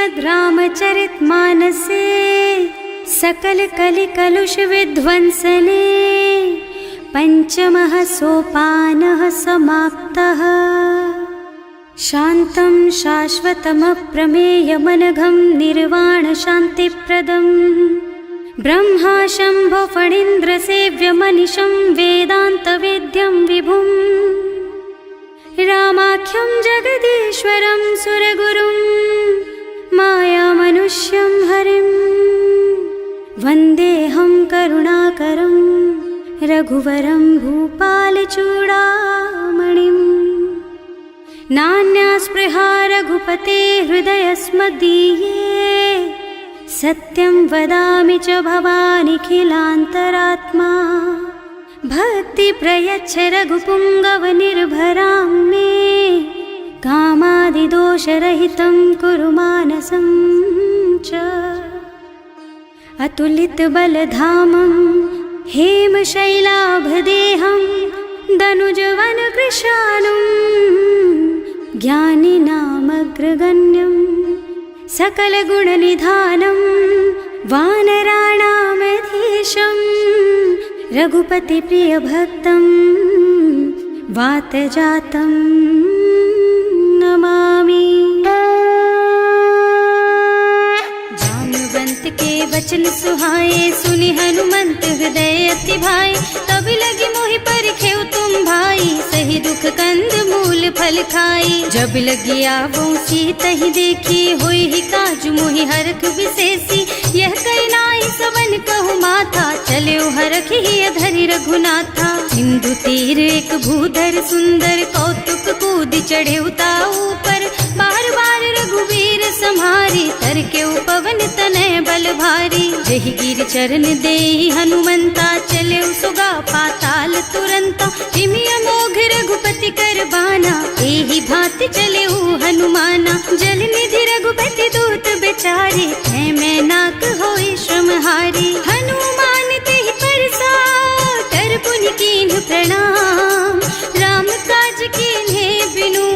श्रीमद् रामचरितमानसे सकल कलि कलुष विध्वंसने पंचमः सोपानः समाप्तः। शान्तं शाश्वतमप्रमेयमनघं निर्वाण शान्तिप्रदं ब्रह्मा शम्भो फणीन्द्रसेव्यमनिशं वेदान्तवेद्यं विभुं रामाख्यं जगदीश्वरं सुरगुरुं मायामनुष्यं हरिं वन्देऽहं करुणाकरं रघुवरं भूपालचूडामणिम्। नान्या स्पृहा रघुपते हृदयस्मदीये सत्यं वदामि च भवानिखिलान्तरात्मा। भक्ति प्रयच्छ रघुपुङ्गवनिर्भरां मे कामादिदोषरहितं कुरु मानसं च। अतुलितबलधामं हेमशैलाभदेहं दनुजवनकृशानुं ज्ञानिनामग्रगण्यं सकलगुणनिधानं वानराणामधीशं रघुपतिप्रियभक्तं वातजातं नमामि। जाम्बवंत के वचन सुहाए सुनि हनुमंत हृदय अति भाई। तब लगी मोहि परिखेउ तुम भाई सही दुख कंद मूल फल खाई। जब लगी आवो सीतहि देखी होई ही काजु मोहि हरख विशेषी। यह कई नाई सवन कहु माथा चले हरख ही धरि रघुनाथा। सिंधु तीर एक भूधर सुंदर कौतुक कूद चढ़े उताऊ पर। बार बार रघुवीर सम्हारी तर के पवन तनय बल भारी। जहि गिर चरण देहि हनुमंता चले सुगा पाताल तुरंता। तिमिय मोघ रघुपति कर बाना एहि भांति चले हनुमाना। जल निधि रघुपति दूत बेचारे है मैं नाक होई श्रमहारी। हनुमान तेहि परसा कर पुनि कीन्ह प्रणाम। राम काज कीन्हे बिनु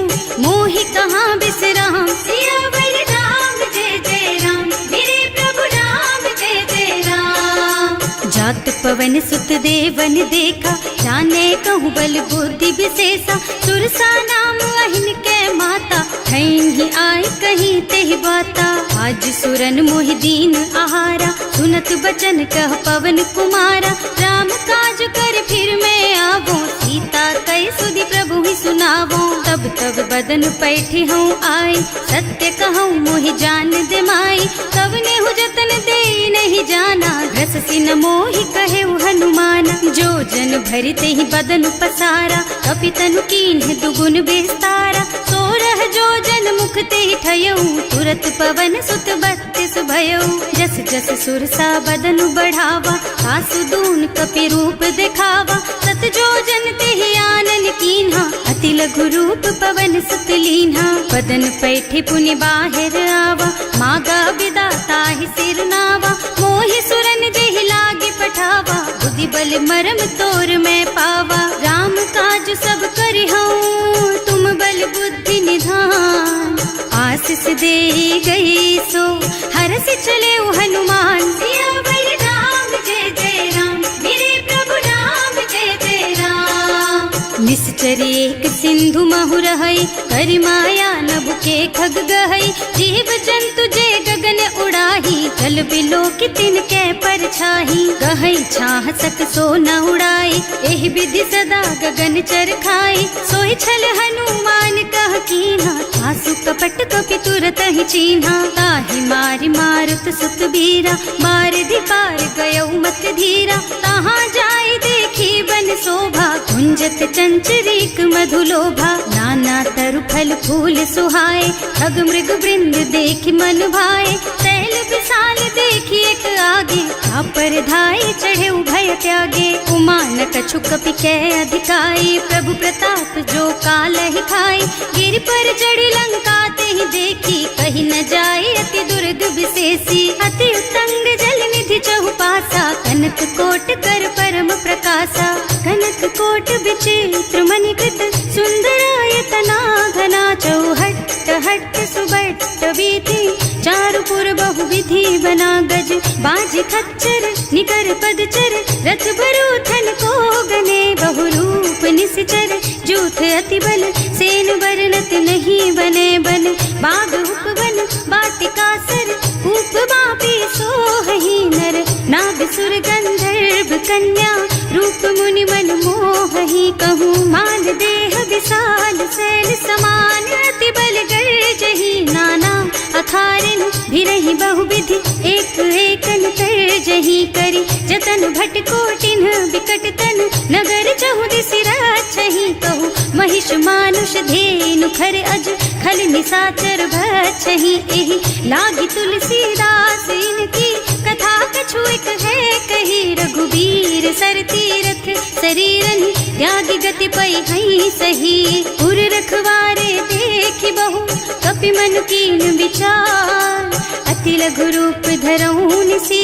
मोहि कहाँ बिसराम। सियावर राम जय जय राम मेरे प्रभु राम जय जय राम। जात पवन सुत देवन देखा जाने कहूँ बल बुद्धि विशेषा। सुरसा नाम अहिन के माता खैन ही आय कहीं तेहि बाता। आज सुरन मोहि दीन आहारा सुनत बचन कह पवन कुमारा। राम काज कर फिर मैं आवो सीता कई सुधि प्रभु ही सुनावो। तब तब बदन पैठी हूँ आई सत्य कहूँ मोहि जान दे माई। कब ने हु जतन दे नहीं जाना घस सिन मोहि कहे हनुमाना। जो जन भरित ही बदन पसारा कपितनु कीन्ह दुगुन बेस्तारा। सोरह जो जन मुख ते ठयऊ तुरत पवन सुत बत्तिस भयऊ। जस जस सुरसा बदन बढ़ावा आसु दून कपि रूप दिखावा। सत जो जन ते आनन कीन्हा अति लघु रूप पवन सुत लीन्हा। बदन पैठे पुनि बाहिर आवा मागा बिदा ताहि सिर नावा। मोहि सुरन जेहि लागे पठावा बुद्धि बल मरम तोर मैं पावा। राम काज सब करिहऊँ तुम बल बुद्धि निधान। आशीष दे गई सो हरस चले हनुमान। सियावर राम जय जय राम मेरे प्रभु राम जय जय राम। निश्चर एक सिंधु महु रहई करि माया नभ के खग गहई। जीव जंतु जे गगन उड़ाही जल बिलो कि तिनके परछाही। गहई छाह सक सो न उड़ाई एहि विधि सदा गगन चर खाई। सोहि छल हनुमान कह कीन्हा आसु कपट कपि तुरत ही चीन्हा। ताहि मारि मारुत सुत बीरा बारिधि पार गयौ मत धीरा। तहाँ जाय देखी बन शोभा कुंजत चंचरीक मधुलोभा। नाना तरु फल फूल सुहाए खग मृग वृंद देखि मन भाए। तैल विशाल देखि एक आगे पर धाय चढ़े भय त्यागे। उमान कछु कपि कै अधिकाई प्रभु प्रताप जो काल ही खाई। गिर पर चढ़ी लंका तेहि देखी कहीं न जाए अति दुर्ग विशेषी। अति उत्तंग जल निधि चहुपासा कनक कोट कर परम प्रकाशा। कनक कनक कोट विचित्र मणिकृत सुंदरायतना घना चौहट्ट हट्ट सुबट्ट वीथि चारुपुर बहुविधि बना गज बाज खच्चर निकर पदचर रथ बरूथन को गने बहुरूप निश्चर जूथ अति बल सेन बरनत नहीं बने बन बाग उपवन बाटिका सर कूप बापी सोहहि नर नाग सुर गंधर्व कन्या रूप मुनि मन मोहहि कहूँ मान देह विशाल शैल समान अति बल गर्जहि नाना अखारिन भिरहि बहुविधि एक एकन तरजहि करि जतन भट कोटिन विकट तन नगर चहुदिसि राछहि कहूँ महिष मानुष धेनु खर अज खल निसाचर भक्षहि एहि लागी तुलसीदास इनकी कथा कछु एक है कही रघुबीर सर तीरथ शरीरनि त्यागी गति पई हई सही उर रखवारे देखि बहु कपि मन कीन विचार अति लघु रूप धरऊं निसी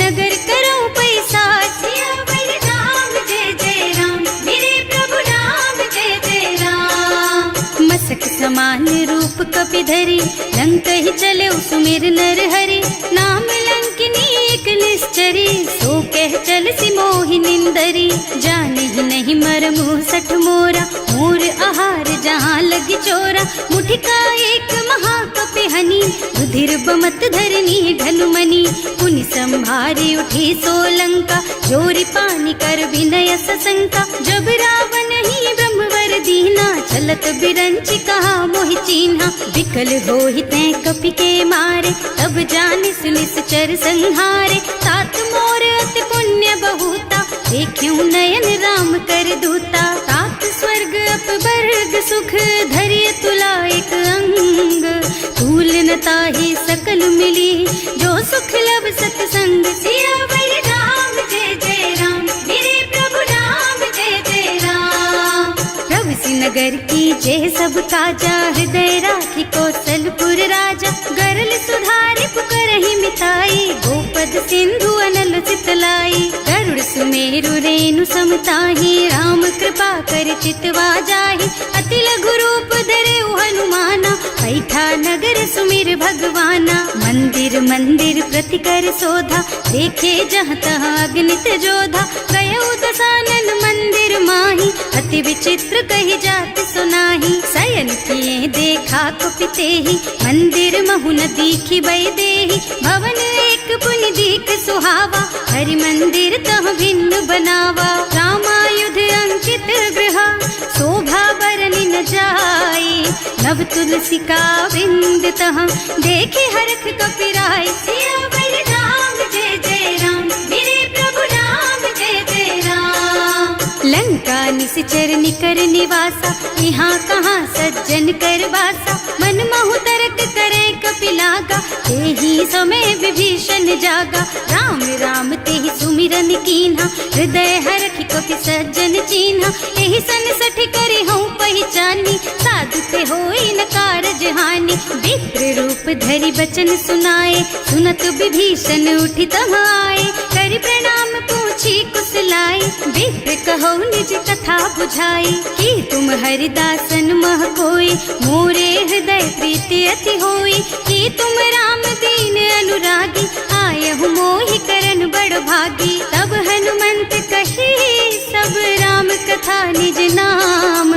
नगर करऊं पैसार सियावर राम जय जय राम मेरे प्रभु राम जय जय राम मसक समान रूप कपि धरि लंक ही चले सुमिर नर हरि नाम लंकिनी एक निश्चरी सो कह चल सी मोहि निंदरी जाने ही नहीं मरमु सठ मोरा मोर आहार जहाँ लगी चोरा मुठिका एक महाकपि हनी रुधिर बमत धरनी ढलुमनी पुनि संभारी उठी सोलंका जोरी पानी कर विनय सशंका जब रावण ही ब्रह्मवर दीना चलत बिरंची कहा मोहि चीन्हा विकल होहि तै कपि के मारे तब जानि सुनिश्चर संहारे तात मोर अति पुण्य बहुता देखूं नयन राम कर दूता तात स्वर्ग अपवर्ग सुख धरिय तुला एक अंग तूल न ताहि सकल मिली जो सुख लब सतसंग सियावर राम जय जय राम मेरे प्रभु राम जय जय राम प्रभु नगर की जय सब काजा हृदय राखी कौशलपुर राजा गरल सुधारि पुकरहि मिताई गोपद सिंधु अनल चितलाई गरुड़ सुमेरु रेणु समताहि राम कृपा कर चितवा जाहि अति लघु रूप धरे हनुमाना बैठा नगर सुमिर भगवाना मंदिर मंदिर प्रति कर शोधा देखे जहाँ तहाँ अगणित जोधा गयो दसानन मंदिर माही अति विचित्र कही जाति सुनाही शयन किए देखा कुपिते ही मंदिर महु न दीखी बई देही भवन एक पुनि दीख सुहावा हरि मंदिर तह भिन्न बनावा रामायुध अंकित गृह शोभा बरनि न जाई नव तुलसी का बिंद तह देखे हरख कपिराई सियावर राम जय जय राम मेरे प्रभु राम जय जय राम लंका निश्चर निकर निवासा यहाँ कहाँ सज्जन कर वासा मन महु तरक करे कपिलागा तेहि समय विभीषण जागा राम राम तेहि सुमिरन कीन्हा हृदय हरखि कपि सज्जन चीन्हा एहि सन सठ करे हूँ पहचानी साधु ते होई न कारज हानि विप्र रूप धरि बचन सुनाए सुनत विभीषण उठि तहाँ आए करि प्रणाम पूछी कुशलाई विप्र कहो निज कथा बुझाई कि तुम हरिदासन मह कोई मोरे हृदय प्रीति अति होई कि तुम राम दीन अनुरागी आयहु मोहि करन बड़ भागी तब हनुमंत कही सब राम कथा निज नाम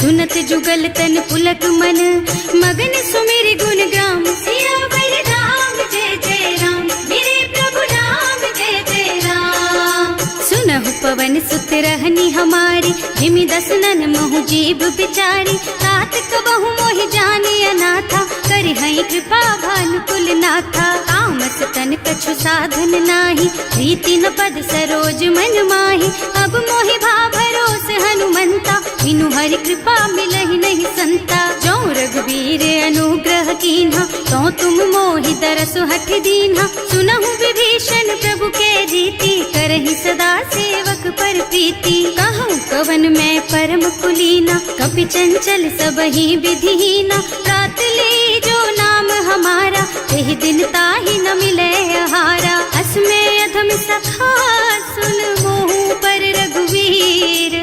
सुनत जुगल तन पुलक मन मगन सुमिर गुण ग्राम सियावर राम जय जय राम मेरे प्रभु राम जय जय राम सुनहु पवन सुत रहनी हमारी जिमि दसनन महु जीव बिचारी तात कबहु मोहि जानी अनाथा करि हई कृपा भानुकुल नाथा तामस तन कछु साधन नाही प्रीति न पद सरोज मन माही अब मोहि भा भरोस हनुमंता बिनु हरि कृपा मिलहि नहीं संता जो रघुबीर अनुग्रह कीन्हा तो तुम मोहि दरसु हठ दीन्हा सुनहु विभीषण प्रभु के रीति करहि सदा सेवक पर प्रीति कहूँ कवन मैं परम कुलीना कपि चंचल सबहि विधिहीना रात ले जो नाम हमारा तेहि दिन ताहि न मिले आहारा अस में अधम सखा सुन मोहु पर रघुवीर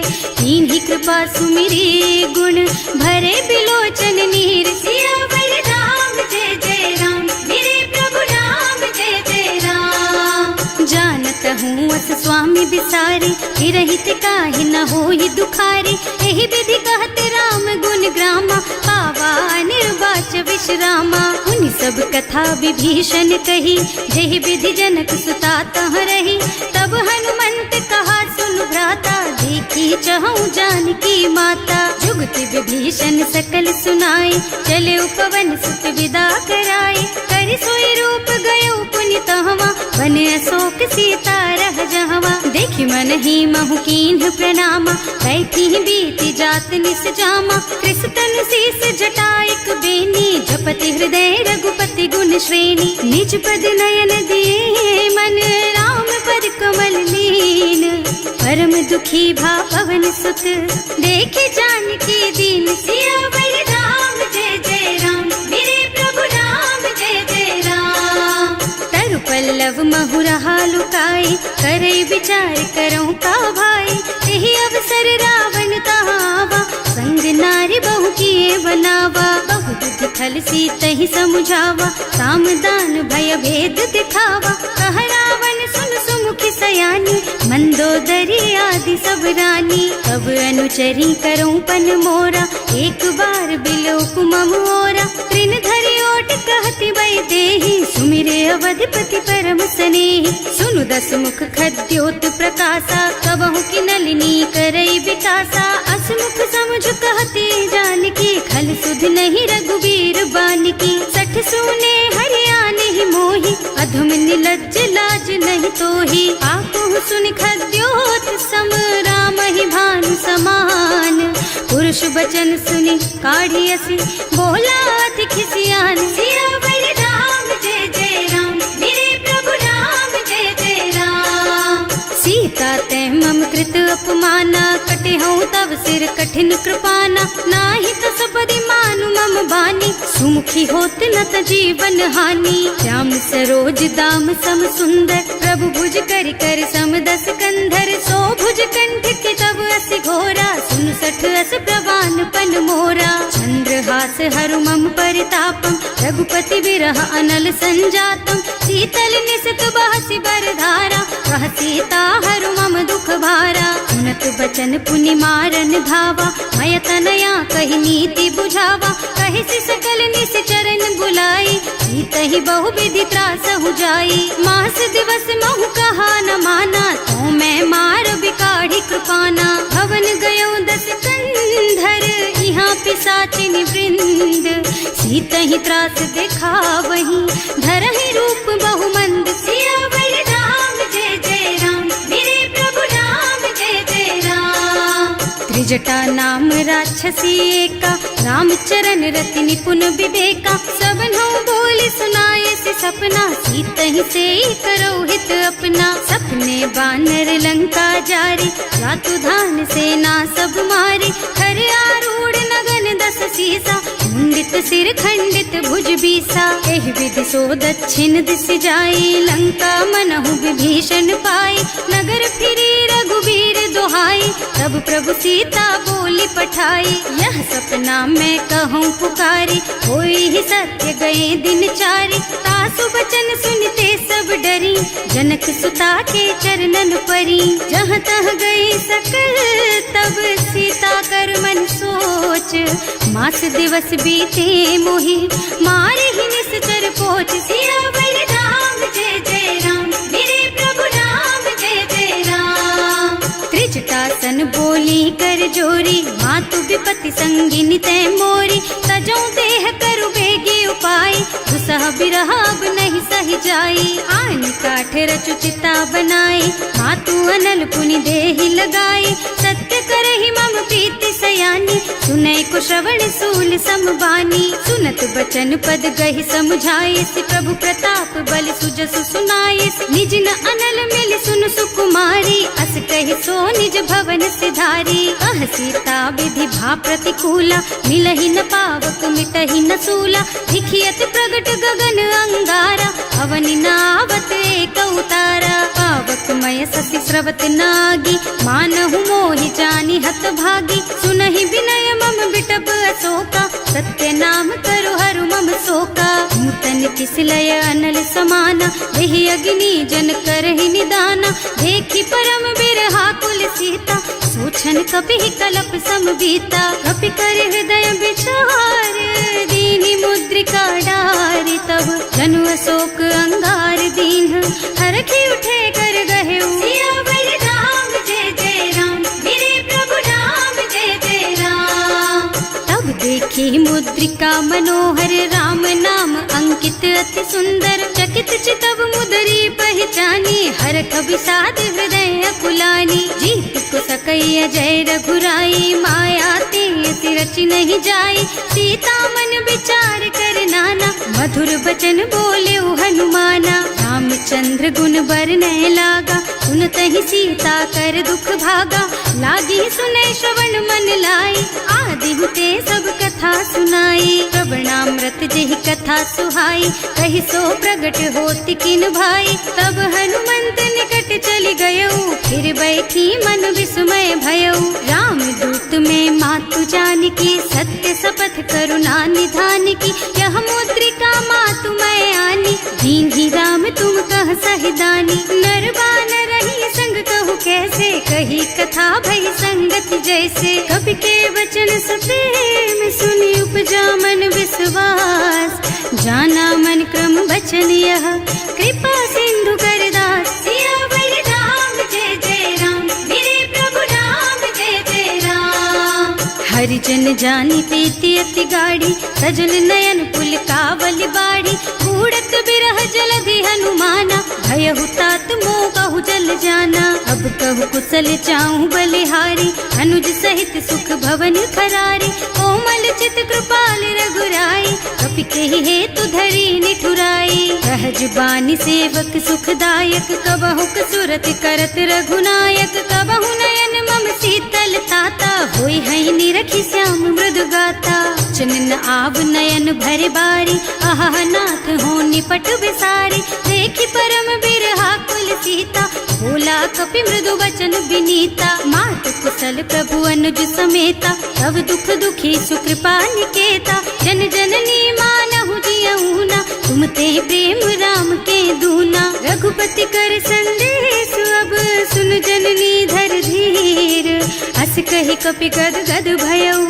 कीन्ही कृपा सुमिरे गुण भरे बिलोचन नीर। सियावर राम जय जय राम, मेरे प्रभु राम जय जय राम। जानत हूँ अस स्वामी बिसारी, रहित काहे न होई दुखारी। एहि विधि कहते राम गुण ग्रामा, पावा निर्वाच विश्रामा। उन सब कथा विभीषण कही, जेहि विधि जनक सुता तह रही। तब हनुमंत कहा सुन भ्राता, देखी चहु जानकी माता। जुगति विभीषण सकल सुनाई, चले उपवन सुत विदा कराई। कर सोई रूप गयो पुनि तहवा, बन अशोक सीता रह जहवा। देखि मन ही महु कीन्ह प्रणामा, बैठी बीती जात निस जामा। कृष तनु शीस जटायक बेनी, जपति हृदय रघुपति गुण श्रेणी। निज पद नयन दिए मन, राम पद कमल लीन। परम दुखी भा पवन सुत, देखे जानकी दीन। सियावर राम जय जय राम, मेरे प्रभु राम जय जय राम। तरु पल्लव महु रहा लुकाई, करई विचार करऊं का भाई। यही अवसर रावण तहावा, संग नारी बहु किए बनावा। बहु बुद्धि खल सीतहि समुझावा, साम दान भय भेद दिखावा। कह रावण सुन सुमुखी सयानी, मंदोदरी आदि सब रानी। तब अनुचरी करऊं पन मोरा, एक बार बिलोक मम ओरा। त्रिन धरि ओट कहति वै देहि, सुमिरे अवधिपति परम स्नेहि। सुनु दस मुख खद्योत प्रकाशा, कबहु की नलिनी करई विकासा। असमुख समझ कहती जानकी, खल सुध नहीं रघुबीर बानकी। सठ सूने हरियाणा ही मोहि, अधम निलज्ज लाज नहीं तोहि। आपहु सुनि खद्योत सम, राम ही भानु समान। पुरुष बचन सुनि काढ़ी असी, बोला अति खिसियान। सियावर राम जय जय राम, मेरे प्रभु राम जय जय राम। सीता ते मम कृत अपमाना, कटे हूँ तब सिर कठिन कृपाना। नाही तो सबदि मानु मम बानी, सुमुखी होत न त जीवन हानि। श्याम सरोज दाम सम सुंदर, प्रभु भुज कर कर सम दस कंधर। सो भुज कंठ के तब असि घोरा, सुन सठ अस प्रवान पन मोरा। चंद्रहास हरु मम परितापम, रघुपति विरह अनल संजातम। शीतल निसित बहसि बरधारा, कह सीता हरु मम दुख भारा। सुनत बचन पुनि मारन धावा, मय तनया कहि नीति बुझावा। कहि सि सकल निश्चरण बुलाई, सीतहि बहु विधि त्रासहु जाई। मास दिवस महु कहा न माना, तो मैं मार बिकाढ़ी कृपाना। भवन गयो दस कंधर, यहाँ पिशाचिनी वृंद। सीतहि त्रास दिखावहि, धरहि रूप बहु मंद। सियावर राम जय जय राम, मेरे प्रभु राम जय जय राम। त्रिजटा नाम राक्षसी एका, राम चरण रति निपुण विवेका। सबनहु बोली सुनाए से सपना, सीतहि से करो हित अपना। सपने बानर लंका जारी, जातु धान सेना सब मारी। खर आरूढ़ नगन दस सीसा, मुंडित सिर खंडित भुज बीसा। एहि विधि सो दक्षिण दिस जाई, लंका मनहु विभीषण पाई। नगर फिरी रघुबीर दोहाई, तब प्रभु सीता बोली पठाई। यह सपना मैं कहूँ पुकारी, होई ही सत्य गए दिन चारी। तासु बचन सुनते सब डरी, जनक सुता के चरणन परी। जहाँ तह गई सकल तब सीता कर मन सोच। मास दिवस बीते मोहि, मारे ही निश्चर पोच। सियावर राम जय जय राम, मेरे प्रभु राम जय जय राम। त्रिजटासन बोली कर जोरी, मातु विपति संगिनी तै मोरी। तजो देह करु बेगी उपाय, दुसह बिरह अब नहीं सही जाई। आन काठ रचु चिता बनाई, मातु अनल पुनि देहि लगाई। सत्य करहि मम प्रीति सयानी, सुनै को श्रवण सूल समबानी। सुनत बचन पद गहि समझाई, प्रभु प्रताप बल सुजसु सुनाई। निज न अनल मिल सुन सुकुमारी, अस कहि सो निज भवन सिधारी। कह सीता विधि भा प्रतिकूला, मिलहि न पावक मिटहि न सूला। लिखियत प्रगट गगन अंगारा, भवनि नावत एक उतारा। पावकमय शशि स्रवत नागी, मानहु मोहि जानि हत भागी। सुनहि विनय मम बिटप अशोका, सत्य नाम करु हरु मम शोका। नूतन किसलय अनल समाना, देहि अग्नि जन करहि निदाना। देखि परम बिरहा कुल सीता, सोचन कपि कलप सम बीता। कपि कर हृदय विचार, दीनि मुद्रिका डारि। तब जनु अशोक अंगार दीन, हरखि उठे कर गहेउ। सियावर राम जय जय राम, मेरे प्रभु राम जय जय राम। तब देखी मुद्रिका मनोहर, राम नाम अंकित अति सुंदर। चकित चितव मुदरी पहचानी, हरख विषाद हृदय अकुलानी। जीत को सकैया जय रघुराई, माया ते अति रचि नहीं जाई। सीता मन विचार कर नाना, मधुर बचन बोले हनुमाना। रामचंद्र गुण बरनय लागा, सुनतहि सीता कर दुख भागा। लागी सुनै श्रवण मन लाई, आदि हुते सब कथा सुनाई। प्रवणामृत जेहि कथा सुहाई, कहि सो प्रगट होति किन भाई। तब हनुमंत निकट चली गयऊ, फिर बैठी मन विस्मय भयऊ। राम दूत में मातु जानकी, सत्य शपथ करुणा निधान की। यह मुद्रिका मातु मैं आनी, दीन्ही राम तुम कह सहिदानी। नरबान रही संग कहु कैसे, कही कथा भई संगति जैसे। कवि के वचन सप्रेम सुनि उपजा मन विश्वास। जाना मन क्रम वचन यह, कृपा सिंधु कर दास। सियावर राम जय जय राम, मेरे प्रभु राम जय जय राम। हरिजन जानी प्रीति अति गाढ़ी, सजल नयन पुल कावल बाड़ी। बूढ़त बिरह जलधि हनुमाना, भयहु तात मोह कहु जल जाना। अब कहु कुशल चाहु बलिहारी, अनुज सहित सुख भवन खरारी। कोमल चित कृपाल रघुराई, कपि केहि हेतु धरी निठुराई। सहज बानी सेवक सुखदायक, कबहु सुरत करत रघुनायक। कबहु नयन मम शीतल ताता, होई हई निरखि श्याम मृदु गाता। चनन आव नयन भरे बारी, आहा नाथ हो निपट बिसारी। देखि परम बिरहा कुल सीता, बोला कपि मृदु वचन विनीता। मात कुशल प्रभु अनुज समेता, तब दुख दुखी सुकृपा निकेता। जन जननी मानहु जियऊना, तुम ते प्रेम राम के दूना। रघुपति कर संदेश अब सुन जननी धर धीर। हस कहि कपि गद गद भयऊ,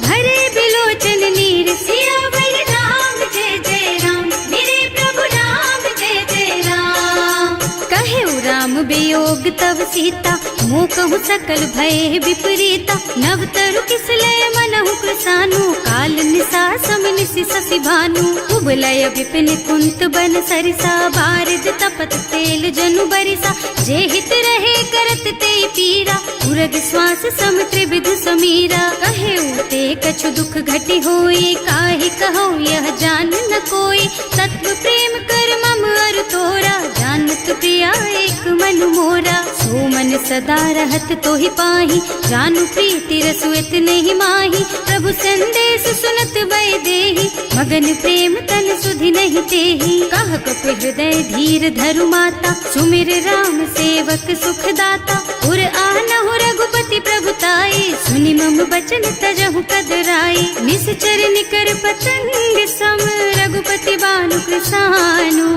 भरे बिलोचन नीर। सियावर राम जय जय राम, मेरे प्रभु राम जय जय राम। कहेउ राम वियोग तब सीता, मोह कहु सकल भय विपरीता। नव तरु किसलय मनहु कृसानु, काल निसा सम निसि शशि भानु। कुबलय विपिन कुंत बन सरिसा, बारिज तपत तेल जनु बरिसा। जे हित रहे करत ते पीरा, उरग श्वास सम त्रिविध समीरा। कहेउ ते कछु दुख घटी होई, काहि कहो यह जान न कोई। तत्व प्रेम कर मम अर तोरा, जानत प्रिया एक मन मोरा। सो मन सदा रहत तोहि पाही, जानु प्रीति रसु इतने माही। प्रभु संदेश सुनत वै देहि, मगन प्रेम तन सुधि नहीं तेहि। कह कपि हृदय धीर धरु माता, सुमिर राम सेवक सुखदाता। उर आनहु रघुपति प्रभुताई, सुनि मम बचन तजहु कदराई। निश्चर निकर पतंग सम, रघुपति बानु कृसानु।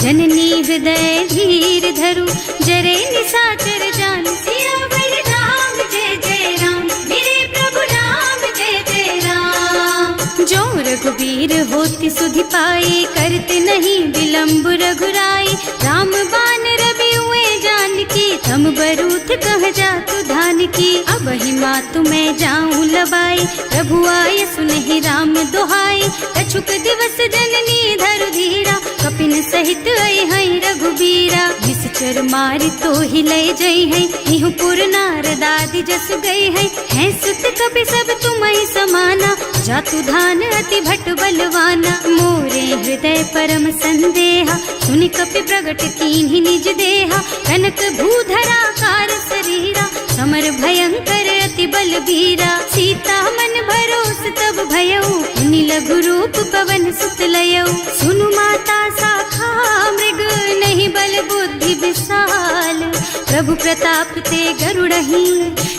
जननी हृदय धीर धरु, जरे निशाचर जानु। सियावर राम जय जय राम, मेरे प्रभु राम जय जय राम। जो रघुबीर होति सुधि पाई, करते नहीं विलम्ब रघुराई। राम बान रवि हुए जानकी, थम बरूथ कह जातु धान की। अब ही मातु मैं जाऊं लबाई, प्रभु आय सुनहि राम दोहाई। कछुक दिवस जननी धरु धीरा, कपिन सहित आई हई रघुबीरा। निश्चर मारि तो ही लय जई है, इहु पुर नारद आदि जस गई है। हैं सुत कपि सब तुम्हि समाना, जातु धान अति भट बलवाना। मोरे हृदय परम संदेहा, सुनि कपि प्रगट कीन्हि निज देहा। कनक भूधरा कार शरीरा, समर भयंकर अति बलबीरा। सीता मन भरोस तब भयऊ, मुनि लघु रूप पवन सुत लयऊ। सुनु माता शाखा प्रभु प्रताप ते गरुड़ही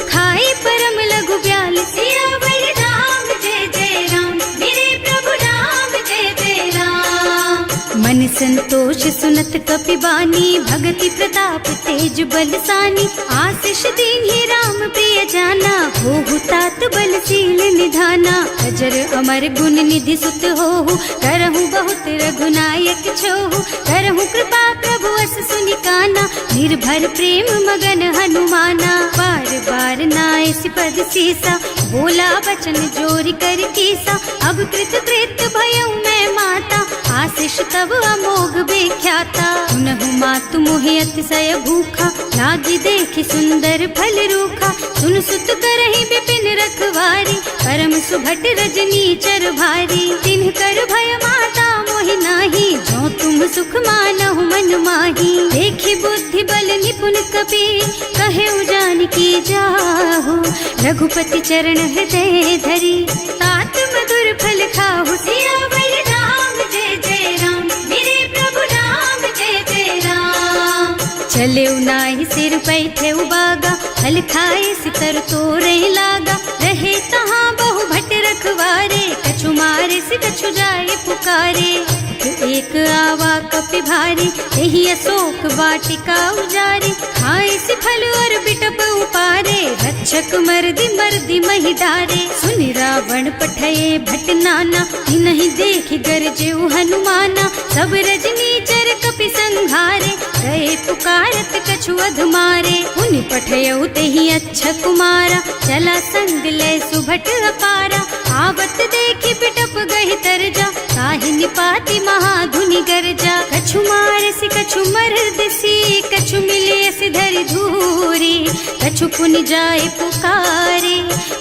खाए परम लघु ब्याल। सियावर राम जय जय राम, मेरे प्रभु राम जय जय राम। मन संतोष सुनत कपि बानी, भगति प्रताप तेज बलसानी। आशीष दीन्हि राम प्रिय जाना, होहु तात बलशील निधाना। अजर अमर गुण निधि सुत होहु, करहु बहुत रघुनायक छोहु। करहु कृपा प्रभु अस सुनि काना, निर्भर प्रेम मगन हनुमाना। बार बार नाइस पद सीसा, बोला बचन जोरी कर कीसा। अब कृत कृत भयउ मैं माता, आशीष तब अमोघ बेख्याता। सुनहु मातु मोहि अतिशय भूखा, लागी देखि सुंदर फल रूखा। सुन सुत करहि विपिन रखवारी, परम सुभट रजनी चर भारी। तिन्ह कर भय माता मोहि नाही, जो तुम सुख मानहु मन माही। देखि बुद्धि बल निपुण कपि, कहे उजान की जाहु। रघुपति चरण हृदय धरी, तात मधुर फल खाहु। सियावर राम जय जय राम, मेरे प्रभु राम जय जय राम। चले नाहि सिर पैठे उबागा, फल खाए सितर तोरे लागा। रहे तहाँ बहु भट रखवारे, कछु मारे से कछु जाए पुकारे। एक आवा कपि भारी, यही अशोक वाटिका उजारी। खाए से फल और बिटप उपारे, रक्षक मर्दी मर्दी मही डारे। सुनि रावण पठये भट नाना, नहीं देखि गरजे हनुमाना। सब रजनी चर कपि संघारे, गए पुकारत कछु अधमारे। उनि पठयउ तेहि अच्छा कुमारा, चला संग लय सुभट अपारा। आवत देखि बिटप गहि तरजा, काहि निपाति महाधुनि गरजा। कछु मारसि कछु मरदसी, कछु मिलेसि धरि धूरी। कछु पुनि जाए पुकारे,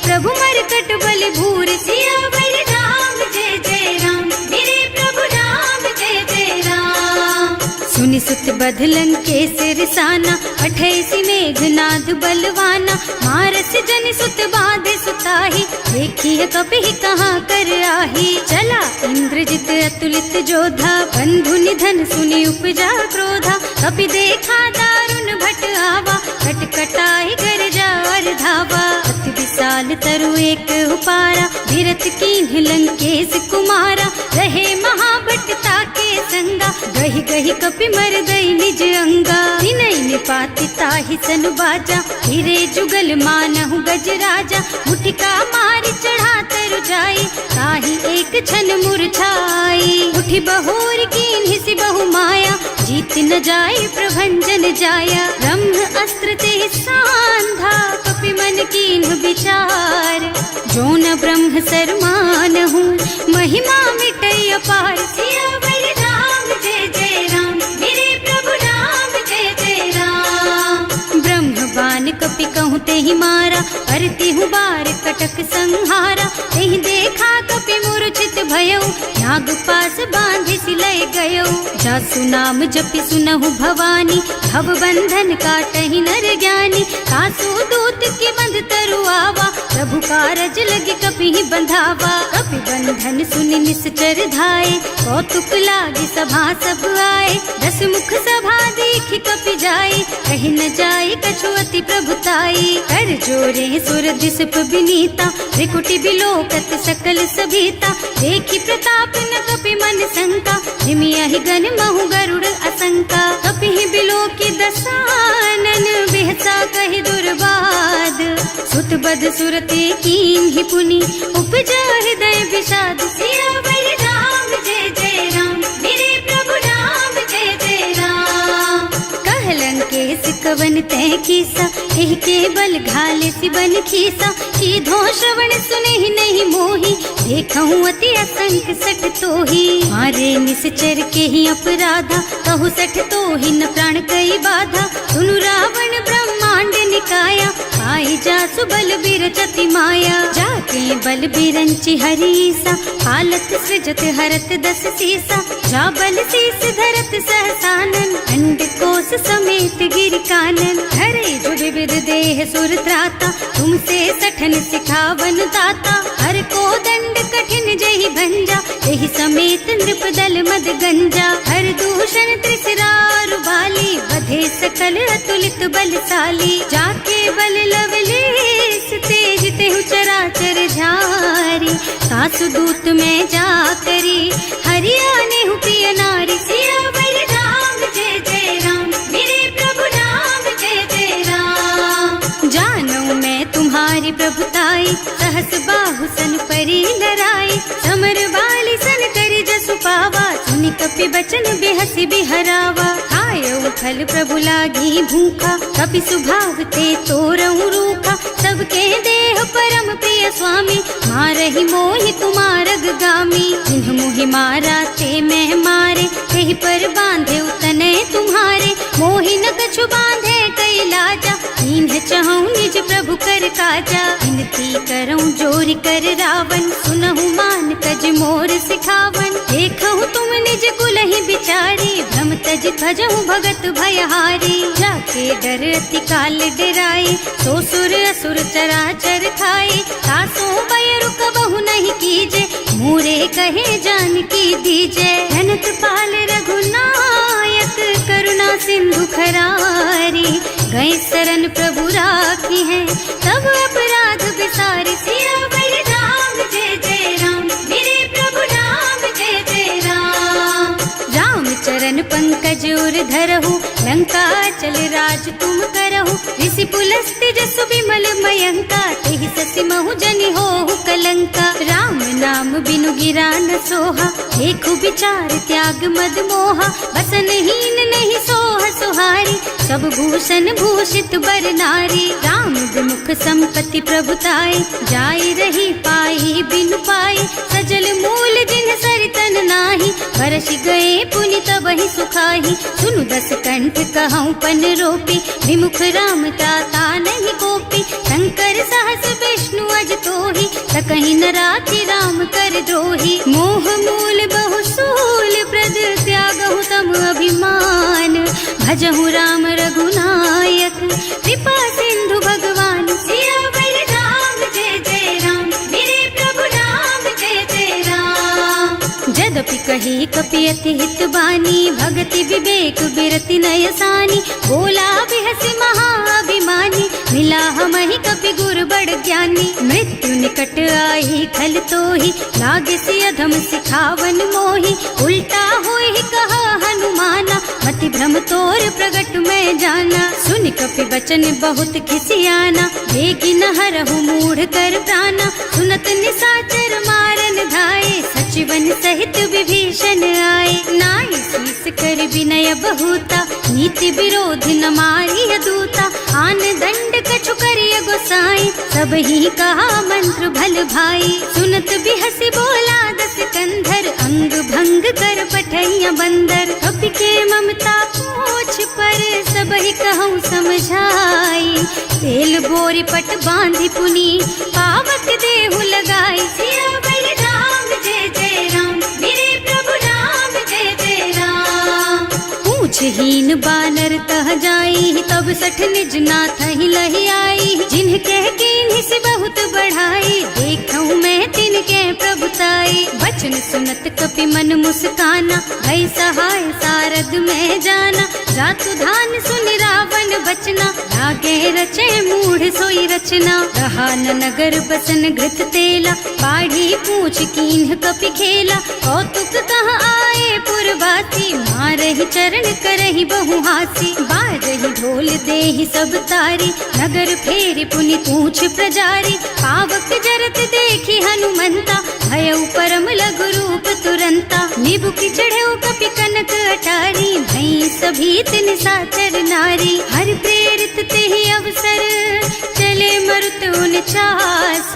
प्रभु मरकट बल भूरि। सियावर राम जय जय राम, मेरे प्रभु राम जय जय राम। सुनि सुत बधलन के सिरसाना, पठैसी मेघनाद बलवाना। मारस जन सुत बाधे सुताही, देखिए कपि कहाँ कर आही। चला इंद्रजित अतुलित जोधा, बंधु निधन सुनि उपजा क्रोधा। कपि देखा दारुण भट आवा, कटकटाई गरजा और धावा। अति विशाल तरु एक उपारा, विरत कीन्ह लंकेश कुमारा। रहे महाभट ताके संगा, गहि गहि कपि मर गई निज अंगा। विनय निपाति ताहि सन बाजा, हिरे जुगल मानहु गज राजा। मुठिका मारि चढ़ा तरु जाई, ताहि एक छन मुरझाई। उठि बहोर कीन्हि सि बहु माया, जीत न जाय प्रभंजन जाया। ब्रह्म अस्त्र ते सांधा, कपि मन कीन्ह विचार। जो न ब्रह्म सर मानहु, महिमा मिटै अपार। सियावर राम जय जय राम, मेरे प्रभु राम जय जय राम। ब्रह्म बान कपि कहूँ तेहि मारा, करती हूँ बार कटक संहारा। तेहि देखा कपि मूर्छित भयउ, नाग पास बांधि सिलय गयउ। जासु नाम जपि सुनहु भवानी, भव बंधन काटहि नर ज्ञानी। कासु दूत की बंध तरु आवा, प्रभु कारज लगी कपि बंधावा। कपि बंधन सुनि निश्चर धाये, कौतुक लागी सभा सब आए। 10 मुख सभा देखि कपि जाए, कहि न जाए कछु अति प्रभुताई। कर जोरे सुर दिसप विनीता, त्रिकुटी बिलोकत सकल सभीता। देखि प्रताप न कपि मन शंका, निमियहि गण महु गरुड़ असंका। कपि बिलोकी दसानन, बिहसा कहि दुर्बाद। सुत बद सुरते कीन्हि पुनि, उपजा हृदय विषाद। सियावर राम जय जय राम, मेरे प्रभु राम जय जय राम। कहलन केस कवन तै कीसा, एहि के बल घाले सिबन खीसा। कीधो श्रवण सुनेहि नहीं मोही, देखहु अति असंख सठ तोही। मारे निश्चर के ही अपराधा, कहु सठ तोहि न प्राण कई बाधा। सुनु रावण ब्रह्मांड निकाया, आई जासु बल बिरचति माया। जाके बल बिरंचि हरीसा, हालत सृजत हरत 10 सीसा। जा बल शीस धरत सहसानन, अंड कोस समेत गिर कानन। हरे जो विविध देह सुर त्राता, तुमसे सठन सिखावन दाता। हर को दंड कठिन जहि भंजा, एहि समेत नृप दल मद गंजा। हर दूषण त्रिसरारु बाली, बधे सक सकल अतुलित बलशाली, जाके बल लवलेस तेज तेहु चराचर झारी। सासु दूत में जा करी हरियाणे हूँ प्रिय नारी, सियावर राम जय जय राम, मेरे प्रभु राम जय जय राम। जानू मैं तुम्हारी प्रभुताई, सहस बाहु सन परी लराई, समर बाली सन करी जसु पावा, सुनि कपि बचन बेहसी बिहरावा। खायऊ फल प्रभु लागी भूखा, कपि सुभाव ते तोरऊ रूखा, सबके देह परम प्रिय स्वामी, मारहि मोहि कुमारग गामी। जिन्ह मोहि मारा ते मैं मारे, तेहि पर बांधे उतने तुम्हारे, मोहि न कछु बांधे कई लाजा, इन्ह चहु निज प्रभु कर काजा। विनती करऊं जोरि कर रावण, सुनहु मान तज मोर सिखावन। देखहु तुम निज कुलहि बिचारी, भ्रम तज भजहु भगत भयहारी। जाके डर अति काल डराए, सो सुर असुर चराचर खाए, तासो बैरु कबहु नहीं कीजे, मूरे कहे जानकी दीजे। जनक पाल रघुनायक करुणा सिंधु खरारी, गए शरण प्रभु राखी है, तब अपराध बिसारी। सियावर राम जय जय राम, मेरे प्रभु राम जय जय राम। राम चरण पंकज उर धरहु, लंका चल राज तुम करहु। ऋषि पुलस्त्य जसु विमल मयंका, तेहि ससि महु जनि होहु कलंका। राम नाम बिनु गिरा न सोहा, देखु विचार त्याग मद मोहा। बसनहीन नहीं सोह सुहारी, सब भूषण भूषित बर नारी। राम विमुख संपत्ति प्रभुताई, जाई रही पाई बिनु पाई। सजल मूल जिन सरितन नाही, बरस गए पुनि तबहि सुखाही। सुनु दस कंठ कहऊँ पन रोपी, विमुख राम त्राता नहीं कोपी। शंकर सहस विष्णु अज तोहि, सकहि न राखि राम कर द्रोही। मोह मूल बहु सूल प्रद, त्यागहु तम अभिमान। भजहु राम रघुनायक, कृपा सिंधु भगवान। सियावर राम जय जय राम, मेरे प्रभु राम जय जय राम। जदपि कही कपि अति हित बानी, भगति विवेक बिरति नय सानी। बोला बिहसि महाअभिमानी, मिला हमहि कपि गुर बड़ ज्ञानी। मृत्यु निकट आई खल तोहि, लागे सि अधम सिखावन मोहि। उल्टा होहि कहा हनुमाना, मति भ्रम तोर प्रगट में जाना। सुनि कपि बचन बहुत खिसियाना, बेगी न हरहु मूढ़ कर प्राणा। सुनत निसाचर मारन धाये, सचिवन सहित विभीषण आए। नाई शीस कर विनय बहुता, नीति विरोध न मारिय दूता। आन दंड कछु करिय गोसाई, सब ही कहा मंत्र भल भाई। सुनत बिहसि बोला दस कंधर, अंग भंग कर पठैया बंदर। कपि के ममता पूछ पर, सब ही कहूँ समझाई। तेल बोरी पट बांधि पुनी, पावक देहु लगाई। सियावर राम जय जय राम, मेरे प्रभु राम जय जय राम। पूछहीन बानर तह जाई, तब सठ निज नाथ ही लही आई। जिन्ह कह कीन्हि से बहुत बढ़ाई, देखऊँ मैं तिनके प्रभुताई। वचन सुनत कपि मन मुस्काना, भई सहाय सारद में जाना। जातु धान सुनि रावण बचना, लागे रचे मूढ़ सोई रचना। रहा न नगर बसन घृत तेला, बाढ़ी पूछ कीन्ह कपि खेला। कौतुक कह आए पुरवासी, मारहि चरण करहि बहु हासी। बाजहि ढोल देहि सब तारी, नगर फेरि पुनि पूछ प्रजारी। पावक जरत देखि हनुमंता, भयउ परम लघु रूप तुरंता। निबुकि चढ़ऊ कपि कनक अटारी, भई सभीत निसाचर नारी। हर प्रेरित तेहि अवसर, चले मरुत उनचास।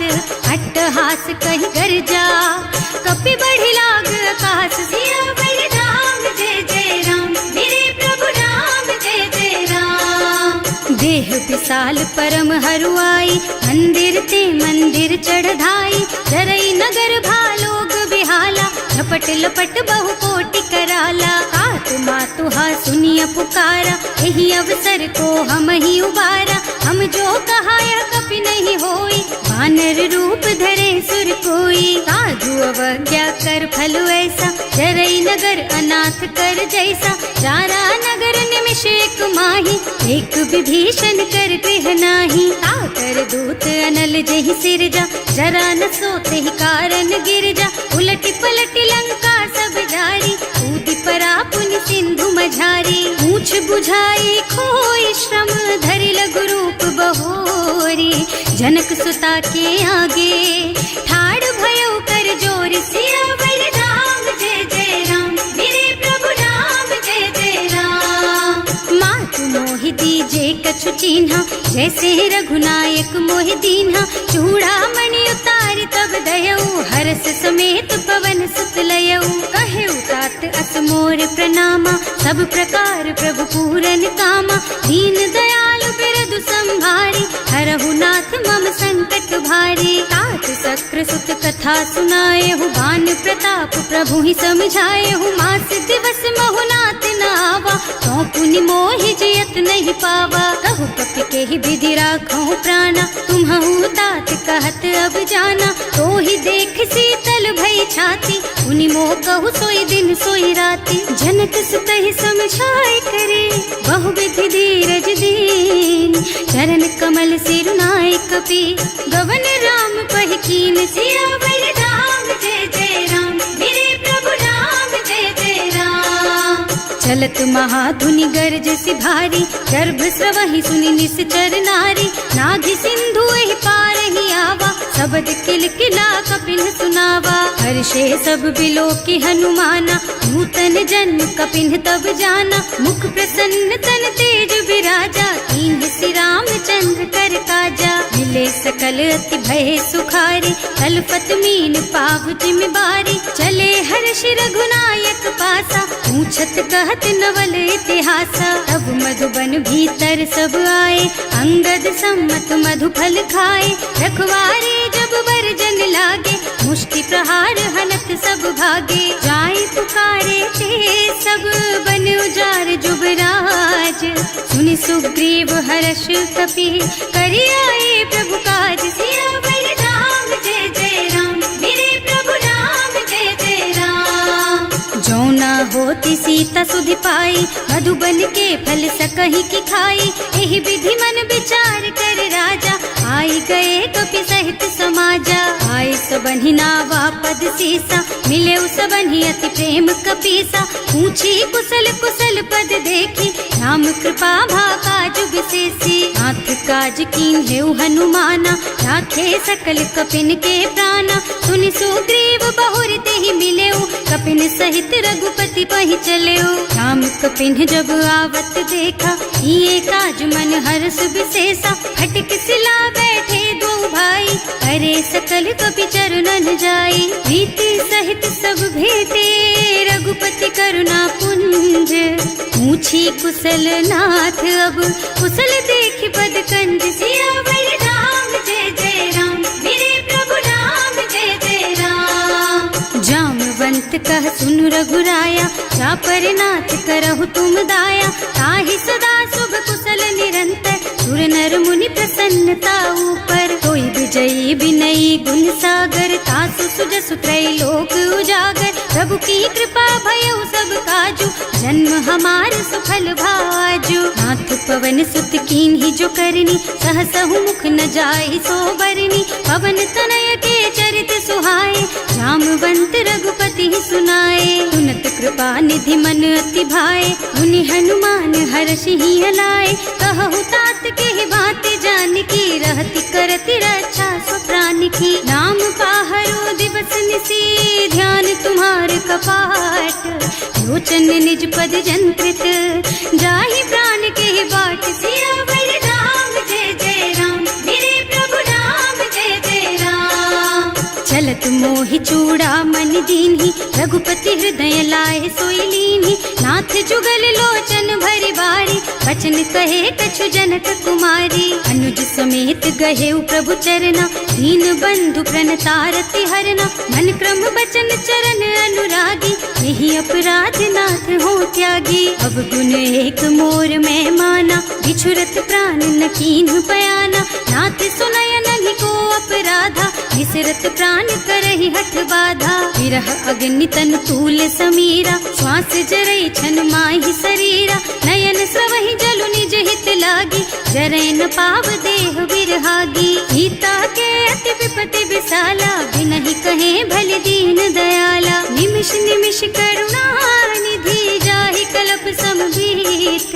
अट्टहास कहि गर्जा, कपि बढ़ि लाग आकाश। सियावर राम जय जय राम, मेरे प्रभु राम जय जय राम। देह विशाल परम हरुआई, मंदिर ते मंदिर चढ़धाई। जरई नगर भालोग बिहाला, झपट लपट बहु कोटि कराला। आतु मातु हा सुनिय पुकारा, यही अवसर को हम ही उबारा। हम जो कहा यह कपि नहीं होई, वानर रूप धरे सुर कोई। साधु अवज्ञा कर फल ऐसा, जरई नगर अनाथ कर जैसा, जारा नगर निमिष एक माही, एक विभीषण कर गृह नाही। ताकर दूत अनल जहि सिरजा, जरा न सोते ही कारण गिर जा। उलटी पलटी लंका सब जारी, कूदी परा पुनि सिंधु मझारी। पूछ बुझाई खोई श्रम, धरि लघु रूप बहोरी। जनक सुता के आगे, ठाड़ भयो कर जोर। सियावर राम जय जय राम, मेरे प्रभु राम जय जय राम। मातु मोहि दीजे कछु चिन्हा, जैसे रघुनायक मोहि दीन्हा। चूड़ामणि उतारि तब दयऊ, हरस समेत पवन सुत लयऊ। कहेउ तात अस मोर प्रणामा, सब प्रकार प्रभु पूरन कामा। दीन दयालु बिरदु संभारी, हरहु नाथ मम संकट भारी। तात सक्र सुत कथा सुनाएहु, बान प्रताप प्रभु ही समझाएहु। मास दिवस महु नाथ न आवा, तो पुनि मोहि जियत नहीं पावा। कहु कपि के ही विधि राखहु प्राणा, तुम्हु तात कहत अब जाना। तो ही देख शीतल भई छाती, पुनि मोह कहु सोई दिन सोई राती। जनक सुतहि समझाए करे, बहु विधि धीरज दीन। चरण कमल सिरुनाए कपि, गवन राम पहि कीन। सियावर राम जय जय राम, मेरे प्रभु राम जय जय राम। चलत महाधुनि गर्ज सि भारी, गर्भ स्रवहि सुनि निश्चर नारी। नाभि सिंधु एहि पार ही आवा, शब्द किलकिला कपिन सुनावा। हर्षे सब बिलो की हनुमाना, नूतन जन्म कपिन तब जाना। मुख प्रसन्न तन तेज विराजा, कीन्ह श्री रामचंद्र कर काजा। मिले सकल अति भय सुखारी, कलपत मीन पाव जिम बारी। चले हर्ष रघुनायक पासा, पूछत कहत नवल इतिहासा। तब मधुबन भीतर सब आए, अंगद सम्मत मधु फल खाए। रखवारे जब बरजन लागे, मुष्टि प्रहार हनत सब भागे। जाय पुकारे ते सब, बन उजार जुबराज। सुनि सुग्रीव हर्ष कपि, करि आए प्रभु काज। सियावर राम जय जय राम, मेरे प्रभु राम जय जय राम। जो ना होती सीता सुधि पाई, मधुबन के फल सकहि की खाई। एहि विधि मन विचार कर राजा, आई गए कपि सहित समाजा। आए सबन्हि नावा पद सीसा, मिले सबन्हि अति प्रेम कपीसा। पूछी कुशल कुशल पद देखी, राम कृपा भाका जुग सेसी। नाथ काज कीन्हेउ हनुमाना, राखे सकल कपिन के प्राणा। सुनि सुग्रीव बहुर तेहि मिलेउ, कपिन सहित रघुपति पहि चलेउ। राम कपिन जब आवत देखा, ये काज मन हर्ष विशेषा। फटक सिला बैठे दो भाई, अरे सकल कपि चरणन जाई। प्रीति सहित सब भेटे, रघुपति करुणा पुंज। पूछी कुशल नाथ अब, कुशल देखि पद कंज। सियावर राम जय जय राम, मेरे प्रभु राम जय जय राम। जामवंत कह सुनु रघुराया, चापर नाथ करहु तुम दाया। ताहि सदा शुभ कुशल निरंतर, सुर नर मुनि प्रसन्नता ऊपर। कोई विजयी विनयी गुण सागर, तासु सुजसु त्रैलोक उजागर। प्रभु की कृपा भयउ सब काजू, जन्म हमार सुफल भाजू। नाथ पवन सुत कीन्ही जो करनी, सहसहु मुख न जाहि सो बरनी। पवन तनय के चरित सुहाए, जामवंत रघुपति सुनाए। सुनत कृपा निधि मन अति भाए, मुनि हनुमान हर्षि हलाए। कहु तात के बात जानकी, रहति करति रक्षा सो प्राण की। नाम पाहरो दिवस निसी, ध्यान तुम्हार कपाट। लोचन निज पद जंत्रित, जाहि प्राण के बाट। सियावर राम जय जय राम, मेरे प्रभु राम जय जय राम। चलत मोहि चूड़ामणि दीन्ही, रघुपति हृदय लाए सोई लीन्ही। नाथ जुगल लोचन भरि बारी, बचन कहे कछु जनक कुमारी। अनुज समेत गहेउ प्रभु चरना, दीन बंधु प्रणतारति हरना। मन क्रम बचन चरण अनुरागी, यही अपराध नाथ हो त्यागी। अब गुण एक मोर मैं माना, बिछुरत प्राण न कीन्ह बयाना। नाथ सुनयन किन्हीं को अपराधा, विसरत प्राण करहि हठ बाधा। विरह अग्नि तन तूल समीरा, श्वास जरई छन माहि शरीरा। नयन स्रवहि जलु निज हित लागी, जरै न पाव देह बिरहागी। गीता के अति विपति विशाला, बिनहि कहे भले दीन दयाला। निमिष निमिष करुणा निधि, जाहि कल्प समभीत।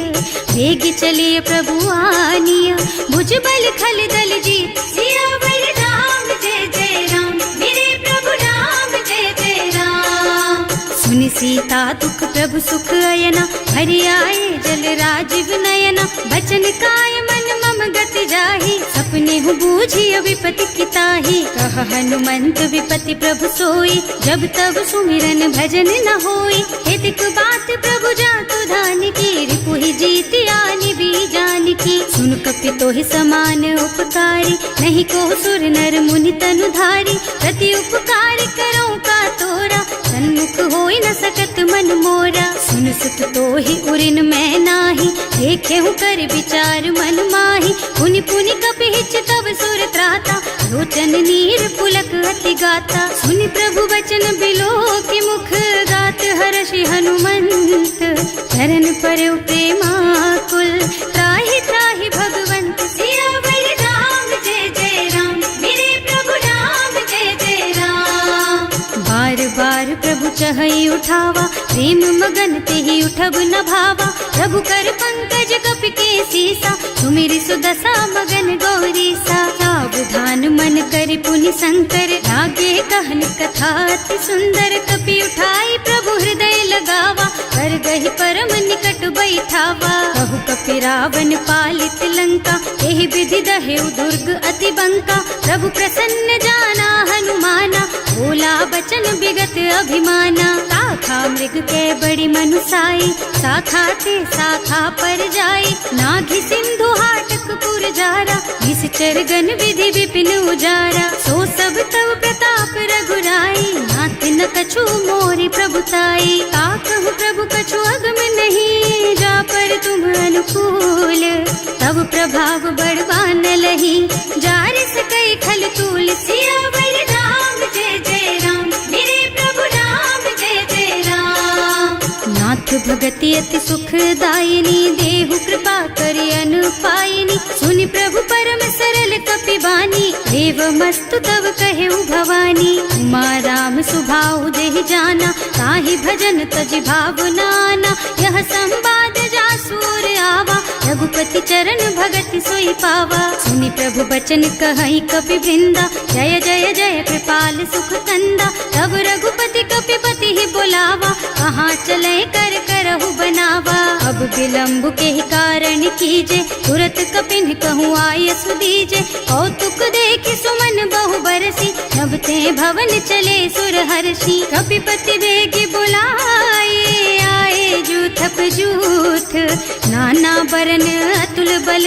वेग चलिए प्रभु आनिया, भुज बल खल दल जीत। सियावर राम जय जय राम, मेरे प्रभु राम जय जय राम। सुनि सीता दुख प्रभु सुख अयना, हरि आए जल राजीव नयना। बचन काय मन मम गति जाहि, सपने हूँ बूझिय विपति किताहि। कह हनुमंत विपति प्रभु सोई, जब तब सुमिरन भजन न होई। हेतिक बात प्रभु जातु धान की, रिपुहि जीति आनि बीजान की। सुन कपि तोहि समान उपकारी, नहीं को सुर नर मुनि तनु धारी। प्रति उपकार करो का तोरा, सन्मुख होई न सकत मन मोरा। सुन सुत तोहि उरिन मैं नाही, देखे हूँ कर विचार मन माही। पुनि पुनि कपि हिच तब सुर त्राता, लोचन नीर पुलक अति गाता। सुनि प्रभु वचन बिलो की मुख, गात हर्षि हनुमंत। चरण परउ प्रेमाकुल, त्राहि त्राहि भगवंत। सियावर राम जय जय राम, मेरे प्रभु राम जय जय राम। बार बार प्रभु चहई उठावा, प्रेम मगन तेहि उठब न भावा। प्रभु कर पंकज कपि के सीसा, सुमिरि सुदशा मगन गौरीसा। सावधान मन करि पुनि शंकर, लागे कहन कथा अति सुंदर। कपि उठाई प्रभु हृदय लगावा, कर गहि परम निकट बैठावा। कहु कपि रावण पालित लंका, एहि विधि दहेउ दुर्ग अति बंका। प्रभु प्रसन्न जाना हनुमाना, बोला बचन विगत अभिमाना। शाखा मृग के बड़ी मनुसाई, शाखा ते शाखा पर जाई। नाघि सिंधु हाटक पुर जारा, निश्चर गण विधि विपिन उजारा। सो सब तव प्रताप रघुराई, नाथ न कछु मोरि प्रभुताई। का कहु प्रभु कछु अगम नहीं, जा पर तुम अनुकूल। तब प्रभाव बड़वान लही, जार सकई खल तूल। सियावर राम जय जय राम, मेरे प्रभु राम जय जय राम। नाथ भगति अति सुखदायिनी, देहु कृपा करि अनुपायिनी। सुनि प्रभु परम सरल कपि बानी, देव मस्तु तव कहेउ भवानी। उमा राम सुभाउ देहि जाना, ताहि भजन तजि भावनाना। यह संवाद जासुर आवा, रघुपति चरण भगति सोई पावा। सुनि प्रभु बचन कहई कपि वृंदा, जय जय जय कृपाल सुख कंदा। तब रघुपति कपि पति ही बोलावा, कहाँ चले कर करहु बनावा। अब विलम्ब के कारण कीजे, तुरत कपिन कहूँ आय सुदीजे। कौतुक देखि सुमन बहु बरसी, नभ ते भवन चले सुर हर्षि। कपिपति बेगी बुलाए, आए जूथप जूथ। नाना बरन अतुल बल,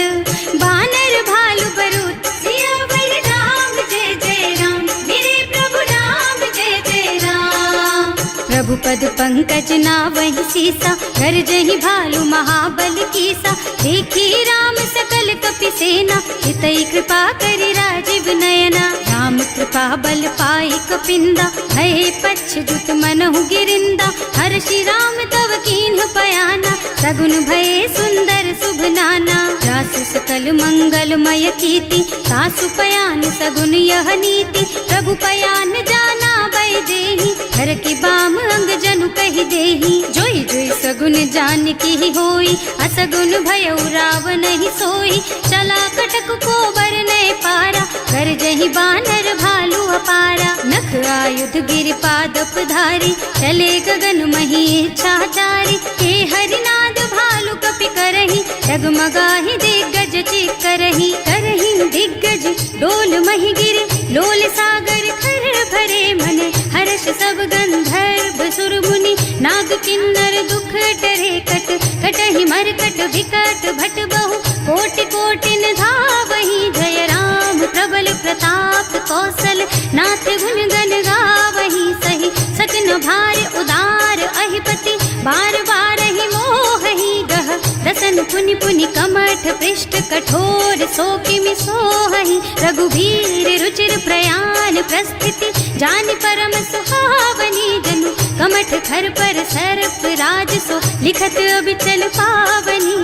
बानर भालु बरूथ। सियावर राम जय जय राम, मेरे प्रभु राम जय जय राम। प्रभु पद पंकज नावहि सीसा, गरजहि भालु महाबल कीसा। देखी राम सकल कपि सेना, हितई कृपा करि राजीव नयना। राम कृपा बल पाई कपिंदा, भय पच्छ्युत मनहु गिरिंदा। हर्षि राम तव कीन्ह पयाना, सगुन भये सुंदर शुभ नाना। जासु सकल मंगलमय कीर्ति, सासु पयान सगुन यह नीति। प्रभु पयान जाना वै देहि, हर की बाम अंग जनु कहि देहि। जोई जोई सगुन जान की होई, असगुन भयउ रावण ही सोई। चला कटक को बरनै पारा, कर जहि बानर भालु अपारा। नख आयुध गिरि पादप धारी, चले गगन मही इच्छाचारी। के हरिनाद भालु कपि करहि, डगमगाहि दिग्गज चित करहि। करहि दिग्गज डोल मही गिरि, लोल सागर खर भरे मन। हर्ष सब गंधर्व सुर मुनि, नाग किन्नर दुख टरे कट। कटहि मरकट विकट भट बहु, कोटि कोटिन धावहि। जय राम प्रबल प्रताप कौशल, नाथ गुण गण गावहि सही। सकन भार उदार अहिपति, बार बार ही मोहि गह रसन पुनि पुनि कमठ पृष्ठ कठोर सो किमि सोहहि रघुवीर रुचिर प्रयाण प्रस्थिति जानि परम सुहावनी जनु कमठ खर पर सर्प राज सो लिखत अबिचल पावनी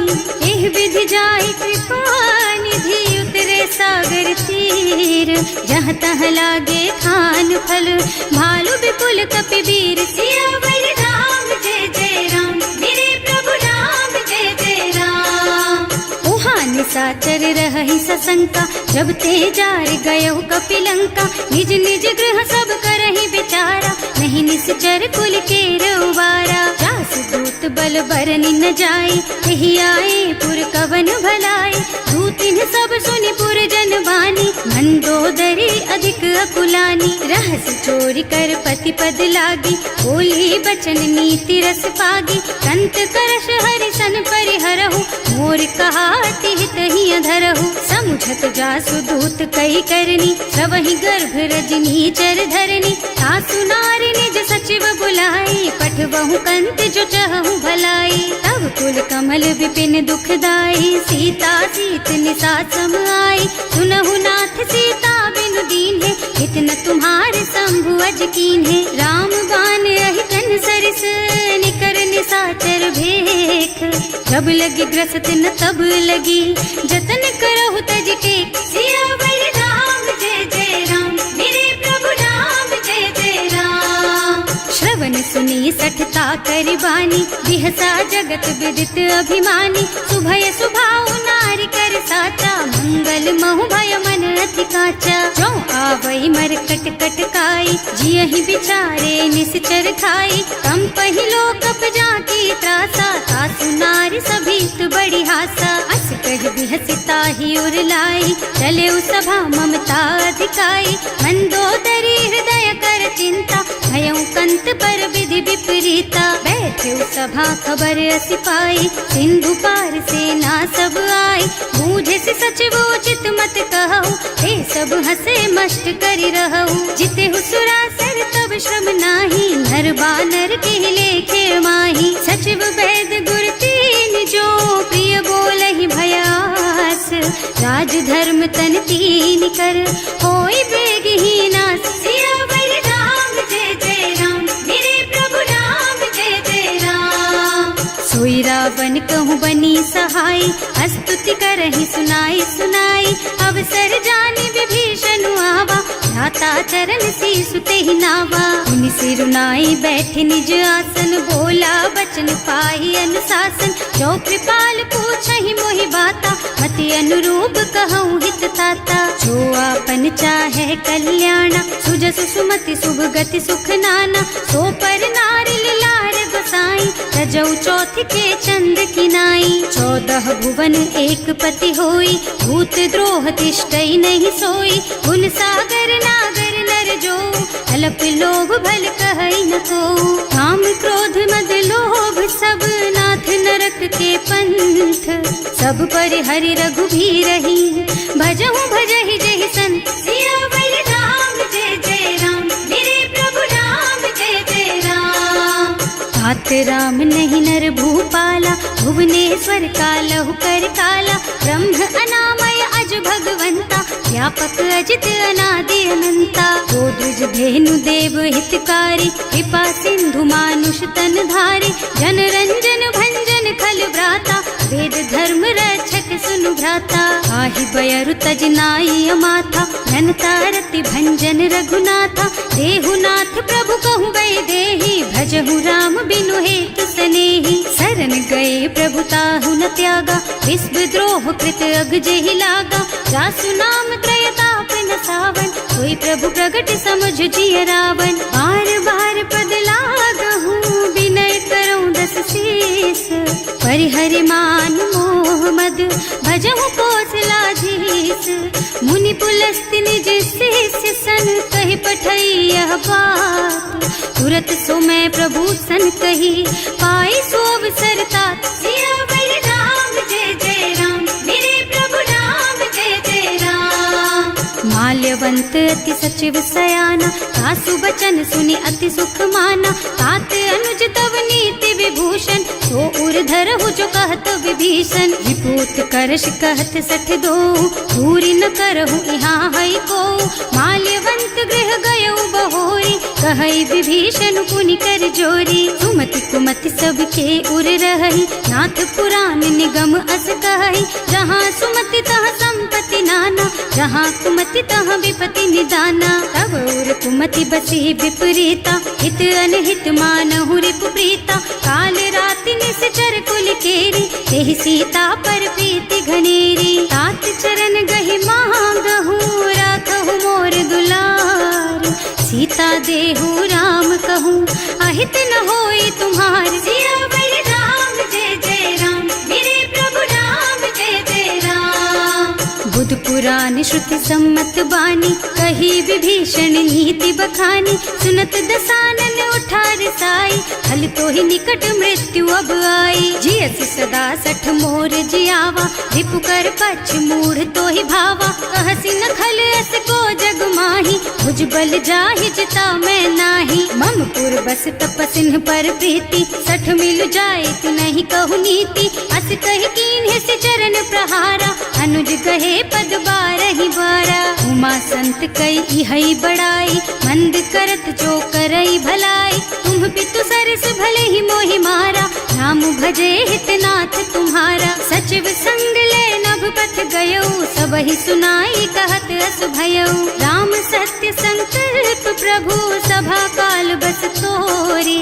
एह विधि जाहि कृपा निधि उतरे सागर तीर जहाँ तहाँ लागे खान फल भालु विपुल कपिवीर सियावर राम जय जय राम मेरे प्रभु राम जय जय राम। उहाँ निशाचर रहहि सशंका जब ते जार गयो कपिलंका निज निज गृह सब करहि विचारा नहीं निश्चर कुल के उबारा जास दूत बल बरनि न जाई यही आए पुर कवन भलाई दूतिन सब सुनि पुर जन बानी मंदोदरी अधिक अकुलानी रहस चोरी कर पति पद लागी बोली बचन नीति रस पागी कंत करश हरि सन परिहरहु मोर कहाति हित ही अधरहु समुझत जासु दूत कही करनी सवहि गर्भ रजनी चर धरनी सासु नारी निज सचिव बुलाई पठवहु कंत जो चहु भलाई तब कुल कमल विपिन दुखदाई सीता सीत निसात सम आई सुनहु नाथ सीता बिनु दीन है इतना तुम्हारे शंभु अज कीन है राम बान अहितन सरिस निकर निसाचर भेख जब लगी ग्रसत न तब लगी जतन करहु तज के सियावर राम जय जय राम मेरे प्रभु राम जय जय राम। श्रवण सुनी सठता करिबानी बिहसा जगत विदित अभिमानी सुभय सुभाउ नारी कर साचा मंगल महु भय मन अति काचा जो आवई मरकट कटकाई जियहि बिचारे निश्चर खाई कम पहिलो कप जाकी त्रासा सासु नारी सभीत बड़ी हासा अस कह बिहसिता ही उर लाई चले सभा ममता अधिकाई मंदोदरी हृदय कर चिंता भयउ कंत पर विधि विपरीता बैठे सभा खबर असी पाई सिंधु पार सेना सब आई बूझे से सचिव उचित मत कहु हे सब हंसे मस्त करि रहु जिते हुसुरासर तब श्रम नाही नर बानर के लेखे माही सचिव वैद गुर तीन जो प्रिय बोलहि भयास राज धर्म तन तीन कर होई बेगहीना सियावर राम जय जय राम मेरे प्रभु राम जय जय राम। सोई रावण कहूँ बनी सहाय स्तुति करहि सुनाई सुनाई अवसर जानी विभीषण आवा भ्राता चरण शीसु तेहि नावा मुनि सिरुनाई बैठे निज आसन बोला बचन पाई अनुशासन जो कृपाल पूछहि मोहि बाता मति अनुरूप कहूँ हित ताता जो आपन चाहे कल्याणा सुजस सुमति शुभ गति सुख नाना सो पर नारी लार गोसाई रजौ चौथ के चंद किनाई 14 भुवन एक पति होई भूत द्रोह तिष्ठई नहीं सोई गुण सागर नागर नर जो अल्प लोभ भल कहई न को काम क्रोध मद लोभ सब नाथ नरक के पंथ सब पर हरि रघुबीर रही भजहु भजहि जहि सन सियावर राम जय जय राम मेरे प्रभु राम जय जय राम। तात राम नहीं नर भूपाला भुवनेश्वर कालहु कर काला ब्रह्म अनामय अज भगवंता व्यापक अजित अनादि अनंता गोद्विज धेनु देव हितकारी कृपा सिंधु मानुष तन धारी जन रंजन भंजन खल भ्राता वेद धर्म रक्षक सुनु भ्राता आहि बयरु तज नाई अमाथा घनता रति भंजन रघुनाथा देहुनाथ प्रभु कहु गए देहि भजहु राम बिनु हेतु सनेहि शरण गए प्रभु ताहु न त्यागा विश्व द्रोह कृत अग जेहि लागा जासु नाम त्रयताप न सावन कोई प्रभु प्रगट समझ जिय रावण बार बार पद लागहु विनय करऊं दस शीस परिहरि मान मोह मद भजहु कौशलाधीश मुनि पुलस्त्य निज शिष्य सन कहि पठई यह बात तुरत सो मैं प्रभु सन कही पाई सो अवसर तात सियावर राम जय जय राम मेरे प्रभु राम जय जय राम। माल्यवंत अति सचिव सयाना सासु बचन सुनि अति सुख माना तात अनुज तव नीति विभूषण सो उर धर करहु जो कहत विभीषण, विपूत करश कहत सठ दो, दूरी न करहु यहाँ है को, माल्यवंत गृह गयो बहोरी, कहई विभीषण पुनि कर जोरी, सुमति कुमति सबके उर रही, नाथ पुराण निगम अस कहई, जहाँ सुमति तहाँ संपत्ति नाना, जहाँ कुमति तहाँ विपत्ति निदाना, तब उर कुमति बसी विपरीता, हित अनहित मानहु रिपु प्रीता, काल राति निश्चर कुल केरी, तेहि सीता पर प्रीति घनेरी, तात चरण गहि मांगहु, राखहु मोर दुलार, सीता देहु राम कहूँ, अहित न होई तुम्हार, सियावर राम जय जय राम, मेरे प्रभु राम जय जय राम। बुध पुराण श्रुति सम्मत बानी, कही विभीषण नीति बखानी, सुनत दसानन उठा रसाई, हल तो ही निकट मृत्यु अब आई, जियस सदा सठ मोर जियावा, रिपु कर पछ मूढ़ तो ही भावा, कहसी न खल अस को जग माही, भुज बल जाहि जिता मैं नाही, मम पुर बस तपसिन पर प्रीति, सठ मिल जाए तु नहीं कहु नीति, अस कहि कीन्हे से चरण प्रहारा, अनुज कहे पद बारहि बारा, उमा संत कई इहै बड़ाई, मंद करत जो करई भलाई, तुम पितु सरस भले ही मोहि मारा, नाम भजे हितनाथ तुम्हारा, सचिव संग ले नभ पथ गयो, सबहि सुनाई कहत अस भयो, राम सत्य संकल्प प्रभु सभा काल बस तोरे,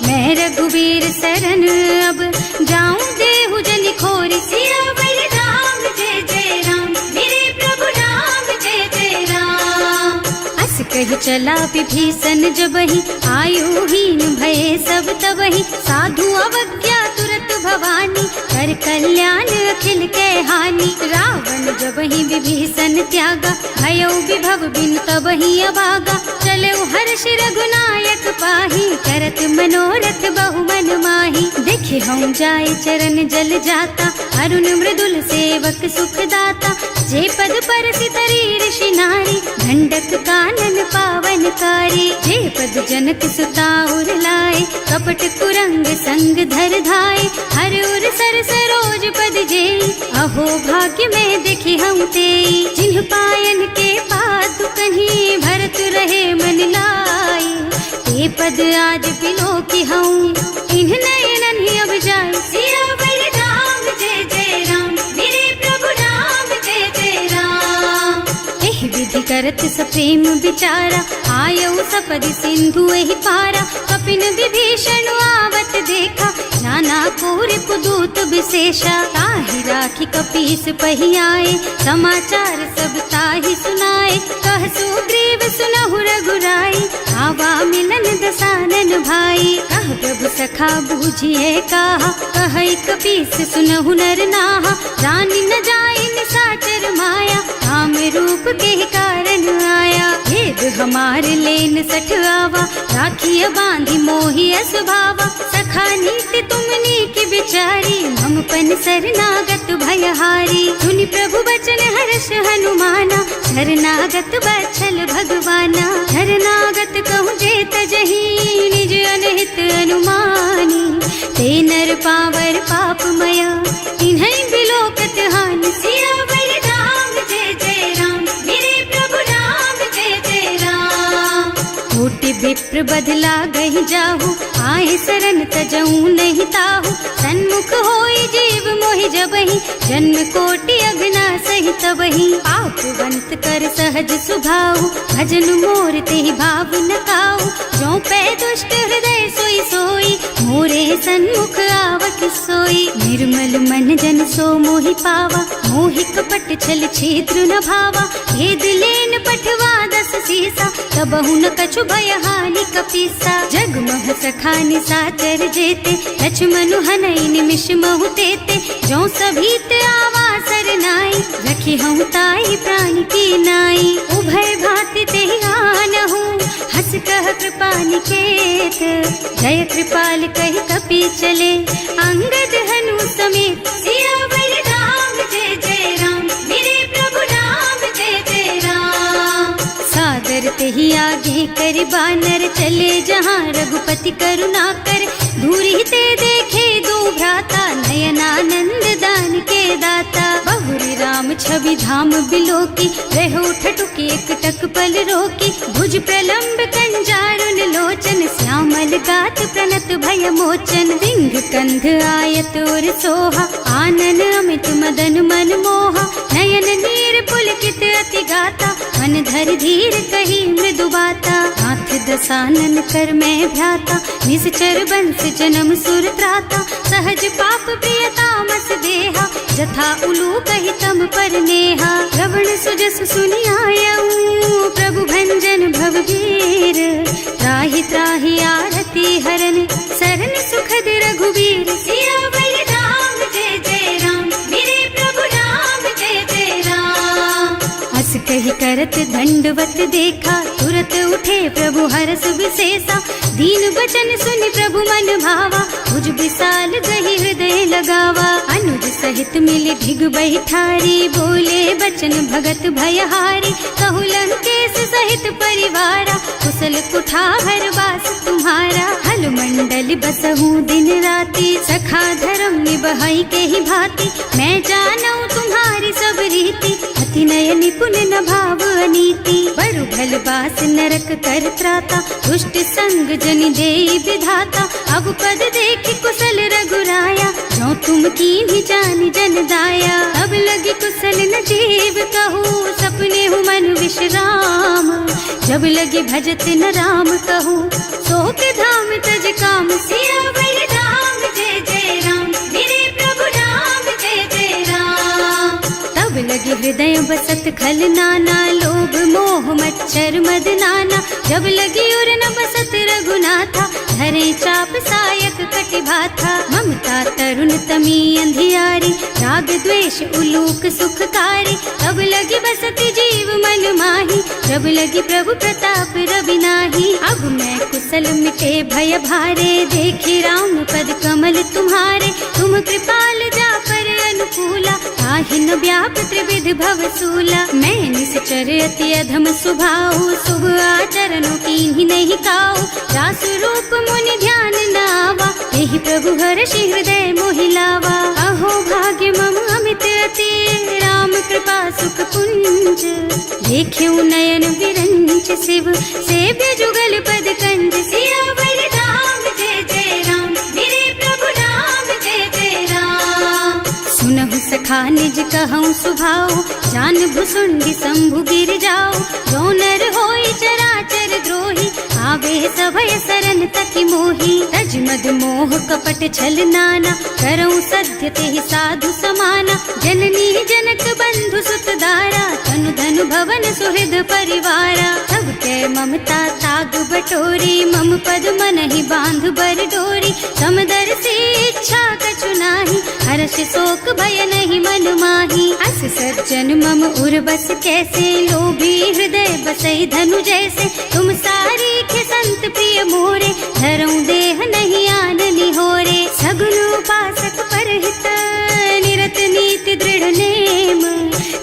मैं रघुवीर शरण अब जाऊं देहु जनि खोरी, सियावर राम जय जय राम, मेरे प्रभु राम जय जय राम। अस कहि चला विभीषण जबहि, आयुहीन भये सब तबहि, साधु अवज्ञा तुरत भवानी, कर कल्याण अखिल के हानि, रावण जबहि विभीषण त्यागा, भयो विभव बिनु तबहि अभागा, चलो हर्ष रघुनायक पाही, करत मनोरथ बहु मन माही, देखे हम जाए चरण जल जाता, अरुण मृदुल सेवक सुख दाता, जे पद पर सितरी ऋषि नारी, दंडक कानन पावन कारी, जे पद जनक सुता उर लाए, कपट कुरंग संग धर धाए, हर उर सर सरोज पद जेई, अहो भाग्य में देखी हम तेई, जिन्ह पायन के पादु कहीं भरत रहे मन लाई, ते पद आज बिलो की हूँ, इन्ह नयनन ही अब जाए, सियावर राम जय जय राम, मेरे प्रभु राम जय जय राम। एहि विधि करत सप्रेम विचारा, आयऊ सपदि सिंधु एहि पारा, कपिन विभीषण आवत देखा, नाना कोरि पुदूत विशेषा, ताहि राखी कपीस पहि आए, समाचार सब ताहि सुनाए, कह सुग्रीव सुनहु रघुराई, आवा मिलन दसानन भाई, कह प्रभु सखा बूझिए कहा, कहै कपीस सुनहु नर नाहा, जानि न जाए निशाचर माया, राम रूप के कारण आया, भेद हमार लेन सठ आवा, राखिय बांधि मोहि असभावा, सखा नीति तुमनी की बिचारी, मम पन शरणागत भयहारी, सुनि प्रभु बचन हर्ष हनुमाना, शरणागत बछल भगवाना, शरणागत कहूँ जे तजहि, निज अनहित अनुमानी, ते नर पावर पापमया, तिन्है बिलोकत हानि, सियावर राम जय जय राम, मेरे प्रभु राम जय जय राम। कोटि विप्र बदला गहि जाहु, आए शरण तजऊ नहीं ताहु, सन्मुख होई जीव मोहि जबहि, जन्म कोटि अगना सहि तबहि, पापवंत कर सहज सुभाऊ, भजन मोर तेहि भाव न काऊ, जो पै दुष्ट हृदय सोई सोई, मोरे सन्मुख आवक सोई, निर्मल मन जन सो मोहि पावा, मोहि कपट छल छिद्र न भावा, भेद लेन पठवा दस सीसा, तबहु न कछु भय हानि कपीसा, जगमह सखा निशाचर जेते, लक्ष्मण हनई निमिष महु तेते, जो सभीत आवा सरनाई, रखी हूँ ताई प्राण की नाई, उभय भांति तेहि आनहु, हस कह कृपा निकेत, जय कृपाल कहि कपि चले, अंगद हनु समेत, सियावर राम जय जय राम, मेरे प्रभु राम जय जय राम। सादर तेहि आगे कर बानर चले, जहाँ रघुपति करुणा कर, दूरी ते देखे दो भ्राता, नयनानंद दान के दाता। बहुरी राम छवि धाम बिलोकी, रहो ठटुकी एक टक पल रोकी। भुज प्रलंब कंजारुन लोचन, श्यामल गात प्रणत भय मोचन। रिंग कंध आयत और सोहा, आनन अमित मदन मन मोहा। नयन नीर पुलकित अति गाता, मन धर धीर कही मृदु बाता। हाथ दसानन कर मैं भ्राता, निश्चर बंस जन्म सुर त्राता। सहज पाप प्रिय तामस देहा, जथा उलू कही तम पर नेहा। श्रवण सुजस सुनि आयऊ, प्रभु भंजन भवभीर। त्राहि त्राहि आरती हरन, सरन सुखद रघुबीर। सियावर राम जय जय राम, मेरे प्रभु राम जय जय राम। हस कही करत दंडवत देखा, तुरत उठे प्रभु हरस विशेषा। दीन बचन सुनि प्रभु मन भावा, भुज विशाल गही हृदय लगावा। अनुज सहित मिले ढिग बैठारी, बोले बचन भगत भयहारी। कहु लंकेश सहित परिवारा, कुशल कुठार वास तुम्हारा। हल मंडल बसहु दिन राति, सखा धर्म निबहाई के ही भांति। मैं जानऊ तुम्हारी सब रीति, अति नय निपुण न भाव अनीति। बरु भल बास नरक कर त्राता, दुष्ट संग जनि देई विधाता। अब पद देखि कुशल रघुराया, जो तुम कीन्ही जानि जन दाया। अब लगी कुशल न जीव कहूँ, सपने हूँ मन विश्राम। जब लगे भजत न राम कहूँ, सो के धाम तज काम। सियावर राम जय जय राम, मेरे प्रभु राम जय जय राम। तब लगे हृदय बसत खल नाना, लोभ मोह मच्छर मद नाना। जब लगी उर न बसत रघुनाथा, धरे चाप सायक कटि भाथा। ममता तरुण तमी अंधियारी, राग द्वेष उलूक सुखकारी। तब लगी बसती जीव मन माही, जब लगी प्रभु प्रताप रवि नाही। अब मैं कुशल मिटे भय भारे, देखी राम पद कमल तुम्हारे। तुम कृपाल जा पर अनुकूला, ताहि न व्याप त्रिविध भव सूला। मैं निश्चर अति अधम स्वभाव, शुभ आचरणों कीन्ही नहीं काऊ। रास रूप मुनि ध्यान नावा, यही प्रभु हर्षि हृदय मोहिलावा। अहो भाग्य मम अमित अति, राम कृपा सुख पुंज। देख्यऊ नयन विरंच शिव, सेव्य जुगल पद कंज। सियावर राम जय जय राम, मेरे प्रभु राम जय जय राम। सुनहु सखा निज कहऊँ सुभाऊ, जान भुसुंडी शंभु गिर जाओ। जो नर होई चराचर द्रोही, आवे सभय सरन तकी मोही। तज मद मोह कपट छल नाना, करऊँ सत्य तेहि साधु समाना। जननी जनक बंधु सुत दारा, तनु धनु भवन सुहृद परिवारा। सब के ममता ताग बटोरी, मम पद मनहि बांध बर डोरी। समदर्शी इच्छा कछु नाही, हर्ष शोक भय नहीं मन माही। अस सज्जन मम उर बस कैसे, लोभी हृदय बसई धनु जैसे। तुम सारी खे संत प्रिय मोरे, धरऊँ देह नहीं आन निहोरे। सगुन उपासक परहित, निरत नीति दृढ़ नेम।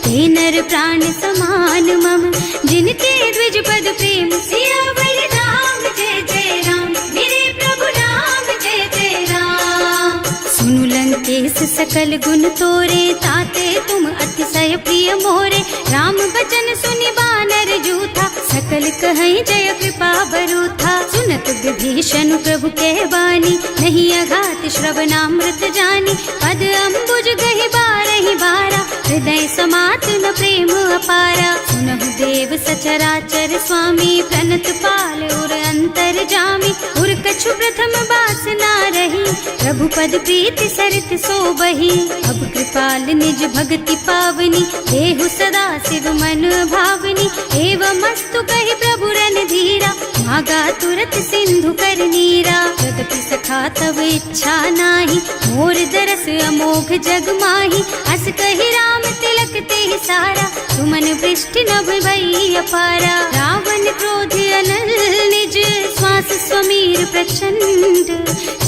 ते नर प्राण समान मम, जिनके द्विज पद प्रेम। सियावर राम जय जय राम, मेरे प्रभु राम जय जय राम। सुनु लंकेश सकल गुण तोरे, ताते तुम अतिशय प्रिय मोरे। राम बचन सुनि बानर जूथा, सकल कहई जय कृपा बरूथा। सुनत विभीषण प्रभु के बानी, नहीं अघात श्रवणामृत जानी। पद अम्बुज गहि बारहि बारा, हृदय समात न प्रेम अपारा। सुनहु देव सचराचर स्वामी, प्रणत पाल उर अंतर जामी। उर कछु प्रथम बासना रही, प्रभु पद प्रीति सरित सोबही। अब कृपाल निज भक्ति पावनी, देहु सदा शिव मन भावनी। एवं मस्तु कहि प्रभु रन धीरा, मागा तुरत सिंधु कर नीरा। यद्यपि सखा तब इच्छा नाही, मोर दरस अमोघ जग माही। अस कहि राम तिलक ते सारा, तुमन वृष्टि नभ भई अपारा। रावण क्रोध अनल निज, श्वास स्वमीर प्रचंड।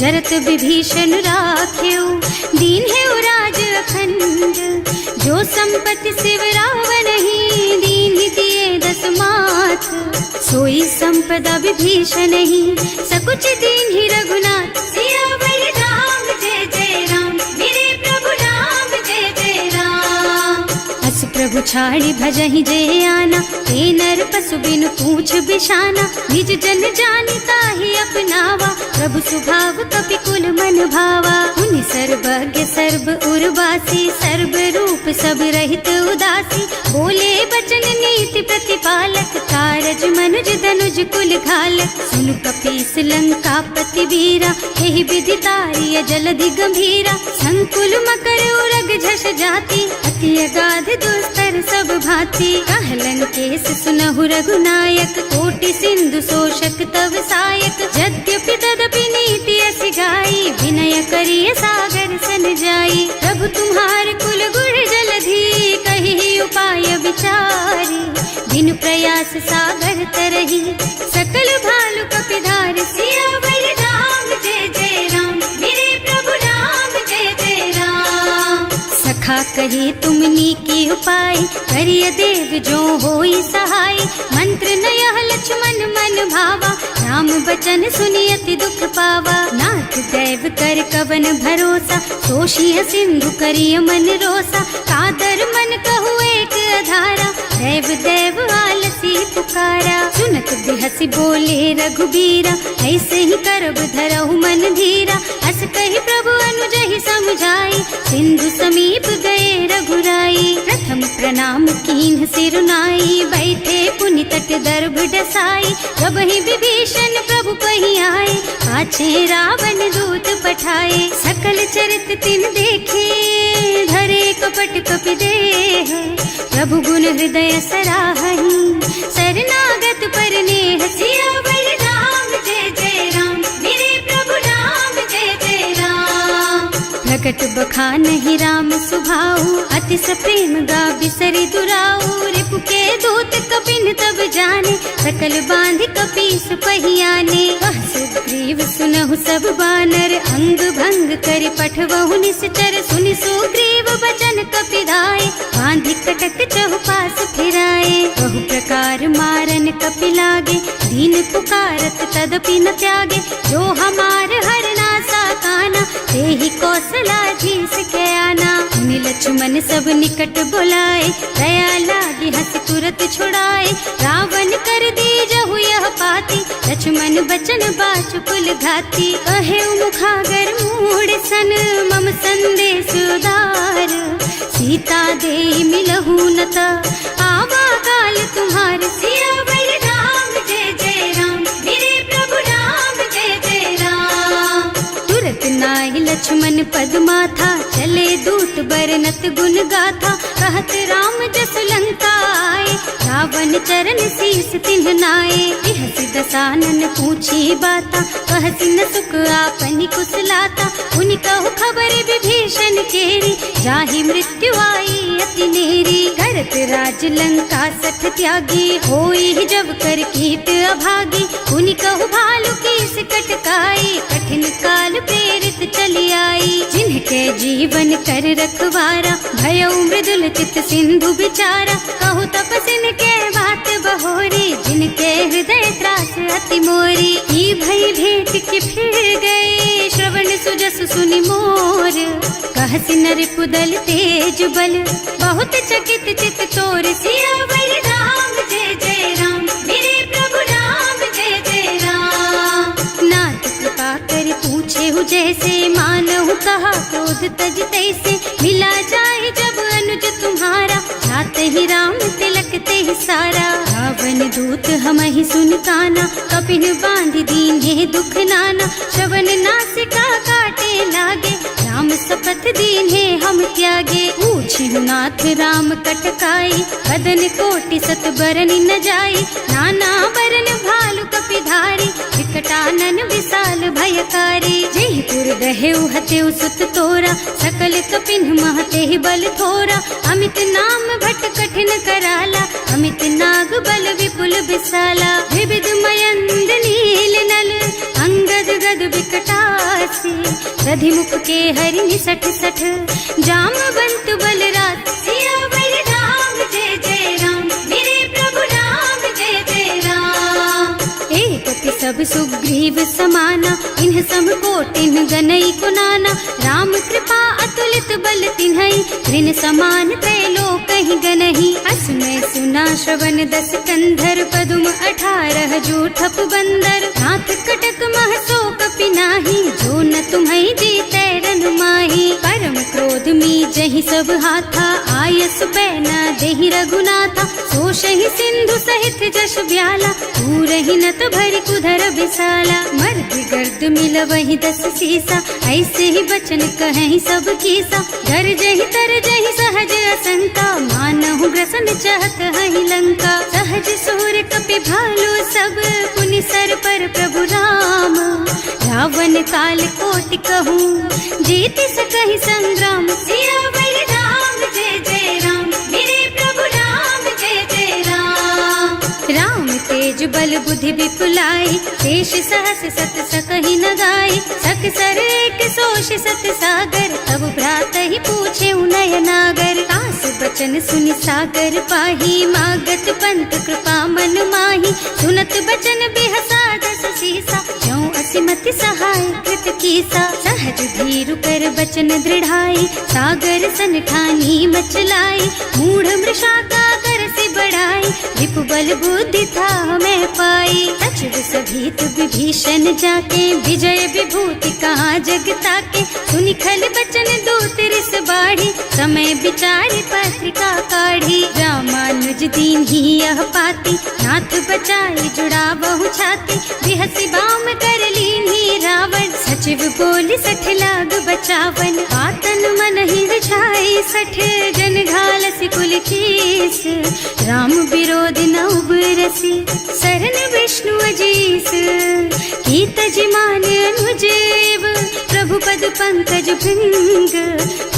जरत विभीषण राख्यो, दीन है राज अखंड। जो संपत्ति शिव रावण ही, दीन दिए दस माथ। सोई संपदा विभीषण ही, सकुच दीन ही रघुनाथ। सियावर राम जय जय प्रभु छाड़ी भजहि जे आना, ते नर पशु बिनु पूछ बिशाना, निज जन जानि ताहि अपनावा, प्रभु स्वभाव कपि कुल मन भावा। उनि सर्वज्ञ सर्व उर्वासी, सर्व रूप सब रहित उदासी, बोले बचन नीति प्रतिपालक, कारज मनुज धनुज कुल घालक। सुनु कपीस लंका पति वीरा, एहि विधि तारिय जलधि गंभीरा, संकुल मकर उरग झष जाति, अति अगाध दुस्तर सब भांति। कहलन केस सुनहु रघुनायक, कोटि सिंधु शोषक तव सायक, यद्यपि तदपि नीति अस गाई, विनय करिय सागर सन जाई। प्रभु तुम्हार कुल गुण जलधि, कहि उपाय विचारी, बिनु प्रयास सागर तरही, सकल भालु कपिधार। सियावर राम जय जय राम, मेरे प्रभु राम जय जय राम। सखा कही तुमनी की उपाय, करिय देव जो होई सहाय। मंत्र नयह लक्ष्मण मन भावा, राम बचन सुनि अति दुख पावा। नाथ दैव कर कवन भरोसा, तोषिय सिंधु करिय मन रोसा। कादर मन कहु एक अधारा, देव देव आलसी पुकारा। सुनत बिहसी बोले रघुबीरा, ऐसे ही करब धरहु मन धीरा। हस कहि प्रभु अनुजहि समझाई, सिंधु समीप गए रघुराई। प्रथम प्रणाम कीन्ह सिरुनाई, बैठे पुनि तट दर्भ डसाई। जब ही विभीषण प्रभु पही आए, पाछे रावण दूत पठाए। सकल चरित तिन देखे, धरे कपट कपि देह। प्रभु गुण हृदय सराहहि, शरणागत पर नेह। सियावर राम जय जय राम, मेरे प्रभु राम जय जय राम। प्रकट बखानहि राम सुभाऊ, अति सप्रेम गा बिसरि दुराऊ। रिपु के दूत कपिन तब जाने, सकल बांधि कपीस पही आने। वह सुग्रीव सुनहु सब बानर, अंग भंग करि पठवहु निश्चर। सुनि सुग्रीव बचन कपिधाय, बांधि कटक चहुपास फिराए। बहु प्रकार मारन कपि लागे, दीन पुकारत तदपि न त्यागे। जो हमार हरनासा काना, तेहि कौशलाधीश के आना। मुनि लक्ष्मण सब निकट बुलाए, दया लागी हंस तुरत छुड़ाए। रावण कर दीजहु यह पाती, लक्ष्मण बचन बाचु कुल घाती। कहे मुखागर मूढ़ सन, मम संदेश उदार। सीता दे मिलहु न ता, आवा काल तुम्हार। सियावर राम जय जय राम, मेरे प्रभु राम जय जय राम। तुरत नाहि लक्ष्मण पद माथा, चले दूत बरनत गुण गाथा। कहत राम जस लंका आए, रावण चरण शीस तिन्ह नाए। बिहसि दसानन पूछी बाता, कहसि न सुख आपनि कुशलाता। उनि कहु खबर विभीषण केरी, जाहि मृत्यु आई अति नेरी। करत राज लंका सठ त्यागी, होई जब कर कीट अभागी। उनि कहु भालु कीस कटकाई, कठिन काल प्रेरित चली आई। जिनके जीवन कर रखवारा, भयउ मृदुल चित सिंधु बिचारा। कहु तपसिन के बात बहोरी, जिनके हृदय त्रास अति मोरी। ई भई भेंट के फिर गए, श्रवण सुजस सुनि मोर। कहसि नर कुदल तेज बल, बहुत चकित चित तोर। सियावर राम जय जय राम, मेरे प्रभु राम जय जय राम। नाथ कृपा कर पूछे हु जैसे, मानहु कहा क्रोध तज तैसे। मिला जाए जब अनुज तुम्हारा, जाते ही राम तिलक ते सारा। रावण दूत हमहि सुन काना, कपिन बांधि दीन्हे दुख नाना। श्रवण नासिका काटे लागे, राम शपथ दीन्हे हम त्यागे। पूछिहु नाथ राम कटकाई, बदन कोटि सत बरन न जाई। नाना बरन भालु कपिधारी, विकटानन विशाल भयकारी। जयपुर दहेउ हतेउ सुत तोरा, सकल कपिन महते बल थोरा। अमित नाम भट कठिन कराला, अमित नाग बल विपुल विशाला। विविध मयंद नील नल, अंगद गद विकटासी। दधिमुख के हरि निसठ सठ, जामवंत बलराज। सियावर राम जय जय राम, मेरे प्रभु राम जय जय राम। एक कपि सब सुग्रीव समाना, इन्ह सम कोटिन गनई को नाना। राम कृपा अतुल अतुलित बल तिन्हई, ऋण समान त्रैलोक ही गनहि। असमय सुना श्रवण 10 कंधर, पदुम 18 जूठप बंदर। नाथ कटक महसो कपि नाही, जो न तुम्हई जीतै रन माही। परम क्रोध मी जहि सब हाथा, आयस बैना देहि रघुनाथा। सोषहि सिंधु सहित जश ब्याला, पूरहि नत भरि कुधर बिसाला। मर्द गर्द मिलवहि 10 सीसा, ऐसे ही बचन कहहि सब कीसा। गरजहि तरजहि सहज असंका, मानहु ग्रसन चाहत हहि लंका। सहज सुर कपि भालु सब, पुनि सर पर प्रभु राम। रावण काल कोटि कहूँ, जीत सकहि संग्राम। सियावर राम जय जय राम, मेरे प्रभु राम जय जय राम। राम तेज बल बुद्धि विपुलाई, शेष सहस सत सकहि न गाई। सकसर एक सोष सत सागर, तब भ्रात ही पूछे नयन नागर। आस बचन सुनि सागर पाही, मागत पंत कृपा मन माही। सुनत बचन बिहसा 10 सीसा, ज्यों असिमति सहाय कृत कीसा। सहज धीरु कर बचन दृढ़ाई, सागर सन ठानी मचलाई। मूढ़ मृषा का कर से बढ़ाई, विपु बल बुद्धि था मैं पाई। सचिव सभीत विभीषण जाके, विजय विभूति कहाँ जगता के। सुनि खल बचन दूत रिस बाढ़ी, समय विचारि पत्रिका काढ़ी। रामानुज दीन ही यह पाती, नाथ बचाई जुड़ा बहु छाती। बिहसी बाम कर लीन्ही रावण, सचिव बोली 60 लाग बचावन। आतन मन ही रिझाई 60, जन घालसी कुल कीस। राम विरोध न उबरसी, सरन विष्णु अजीस। कीत जिमान अनुजेव, प्रभु पद पंकज भृंग।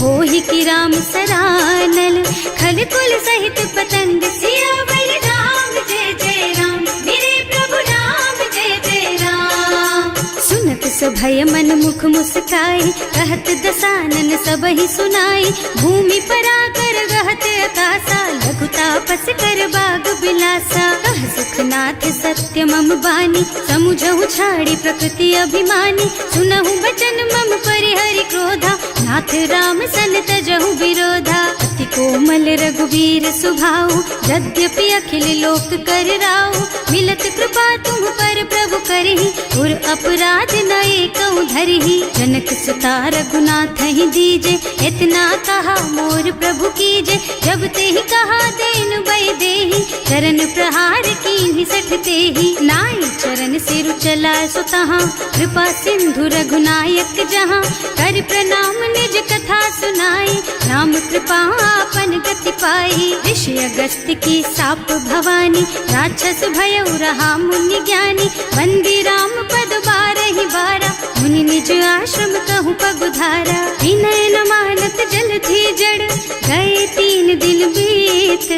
होहि की राम सरानल, खल कुल सहित पतंग। सियावर राम जय जय राम, मेरे प्रभु राम जय जय राम। सुनत सभय मन मुख मुस्काई, कहत दसानन सबहि सुनाई। भूमि पराकर गहत आकाशा, लघु तापस कर बाग बिलासा। कह सुखनाथ सत्य मम बानी, समुझहु छाड़ी प्रकृति अभिमानी। सुनहु बचन मम परिहरि क्रोधा, नाथ राम सन तजहु विरोधा। अति कोमल रघुवीर सुभाऊ, यद्यपि अखिल लोक कर राऊ। मिलत कृपा तुम पर प्रभु करहि, उर अपराध न एकौ धरहि। जनक सुता रघुनाथ ही दीजे, इतना कहा मोर प्रभु कीजे। जब ते ही कहा देन बई देहि, चरण प्रहार कीन्हि 60 तेहि। नाई चरण सिरु चला सुतहाँ, कृपा सिंधु रघुनायक जहाँ। कर प्रणाम निज कथा सुनाई, राम कृपा आपन गति पाई। ऋषि अगस्त्य की साप भवानी, राक्षस भयउ रहा मुनि ज्ञानी। बंदी राम पद 12 बारा, मुनि निज आश्रम कहूँ पगुधारा। विनय न मानत जल थी जड़, गए 3 दिन बीत।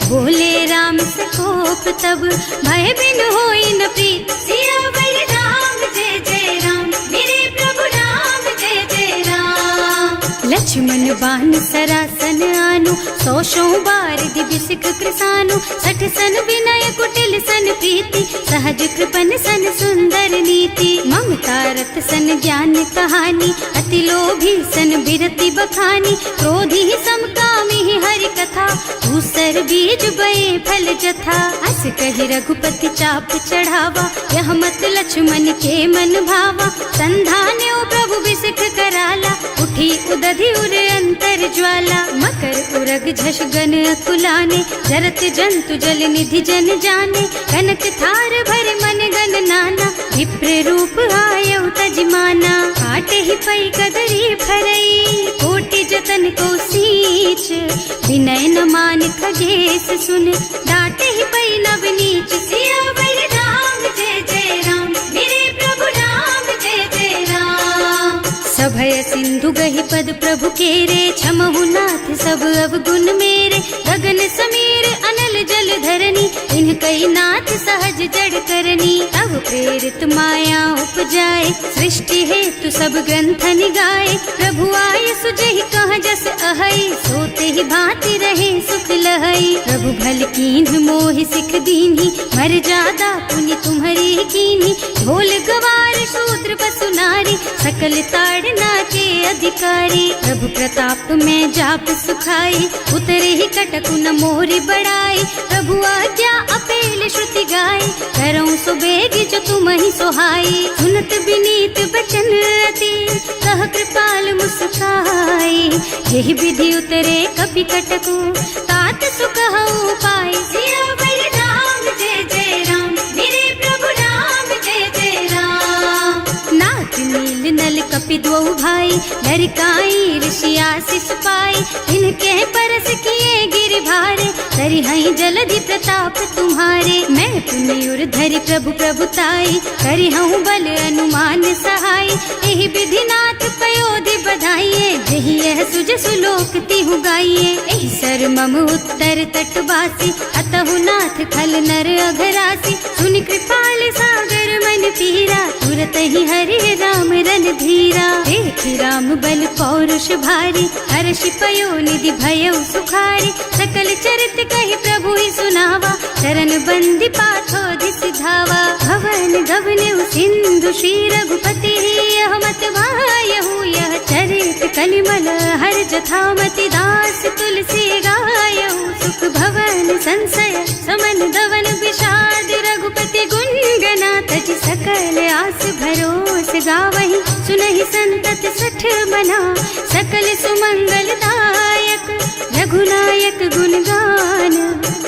बोले राम सकोप तब, भय बिन होई न प्रीत। सियावर राम जय जय राम, मेरे प्रभु राम जय जय राम। लक्ष्मण बान सरासन आनु, 100 बार दिव्य सिख कृसानु। 60 सन विनय कुटिल सन प्रीति, सहज कृपन सन सुंदर नीति। ममता रत सन ज्ञान कहानी, अति लोभी सन बिरति बखानी। क्रोधी समकामी हरि कथा, दूसर बीज बये फल जथा। अस कहि रघुपति चाप चढ़ावा, यह मत लक्ष्मण के मन भावा। संधान्यो प्रभु बिसिख कराला, उठी उदधि उर अंतर ज्वाला। मकर उरग झष गन अकुलाने, जरत जंतु जल निधि जन जाने। कनक थार भर मन गन नाना, विप्र रूप आयउ तजमाना। काटे ही पई कदरी फरई, कोटि जतन को सींच। विनय न मान खगेश सुन, डांटे ही पई नव नीच। सियावर राम जय जय राम, मेरे प्रभु राम जय जय राम। सभय सिंधु गहि पद प्रभु केरे, क्षमहु नाथ सब अवगुण मेरे। गगन समीर अनल जल धरनी, इन्ह कई नाथ सहज जड़ करनी। तब प्रेरित माया उपजाए, सृष्टि हेतु सब ग्रंथन गाए। प्रभु आय सुजहि कह जस अहै, सोते ही भांति रहे सुख लहै। प्रभु भल कीन्ह मोहि सिख दीन्ही, मर्यादा पुनि तुम्हरी कीन्ही। ढोल गवार शूद्र बसु नारी, सकल ताड़ना के अधिकारी। प्रभु प्रताप में जाप सुखाई, उतरे ही कटक न मोरी बढ़ाई। प्रभु आज्ञा अपेल श्रुति गाई, करऊं सुबेगी जो तुम ही सोहाई। सुनत विनीत बचन अति, कह कृपाल मुस्काई। यही विधि उतरे कपि कटकु, तात सुख हऊ पाई। सियावर राम जय जय राम, मेरे प्रभु राम जय जय राम। नाथ नील नल कपि दो भाई, लड़काई ऋषि आशीष पाई। इनके परस किए गिर भारे, तरी हई जलधि प्रताप तुम्हारे। मैं पुण्य उर धरि प्रभु प्रभुताई, करी हूँ बल अनुमान सहाय। यही विधि नाथ पयोधि बधाइए, यही यह सुज सुलोक तिहु गाइए। यही सर मम उत्तर तटवासी, अतहु नाथ खल नर अघरासी। सुनि कृपाल सागर मन पीरा, तुरत ही हरि राम रन धीरा। देखि राम बल पौरुष भारी, हर्ष पयो निधि भयउ सुखारी। सकल चरित कहि प्रभु ही सुनावा, चरण बंदी पाथोधि सिधावा। भवन गगन सिंधु श्री रघुपति, यह मत वायहु यह चरित कलिमल हर जथामति। दास तुलसी गायहु, सुख भवन संशय समन दवन विषाद। रघुपति गुण गना तज सकल आस भरोस गावहि। सुनहि संतत सठ मना, सकल सुमंगल दायक। रघुनायक गुण गान,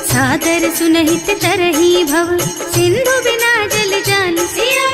सादर सुनहित तरही भव। सिंधु बिना जल जान, सिया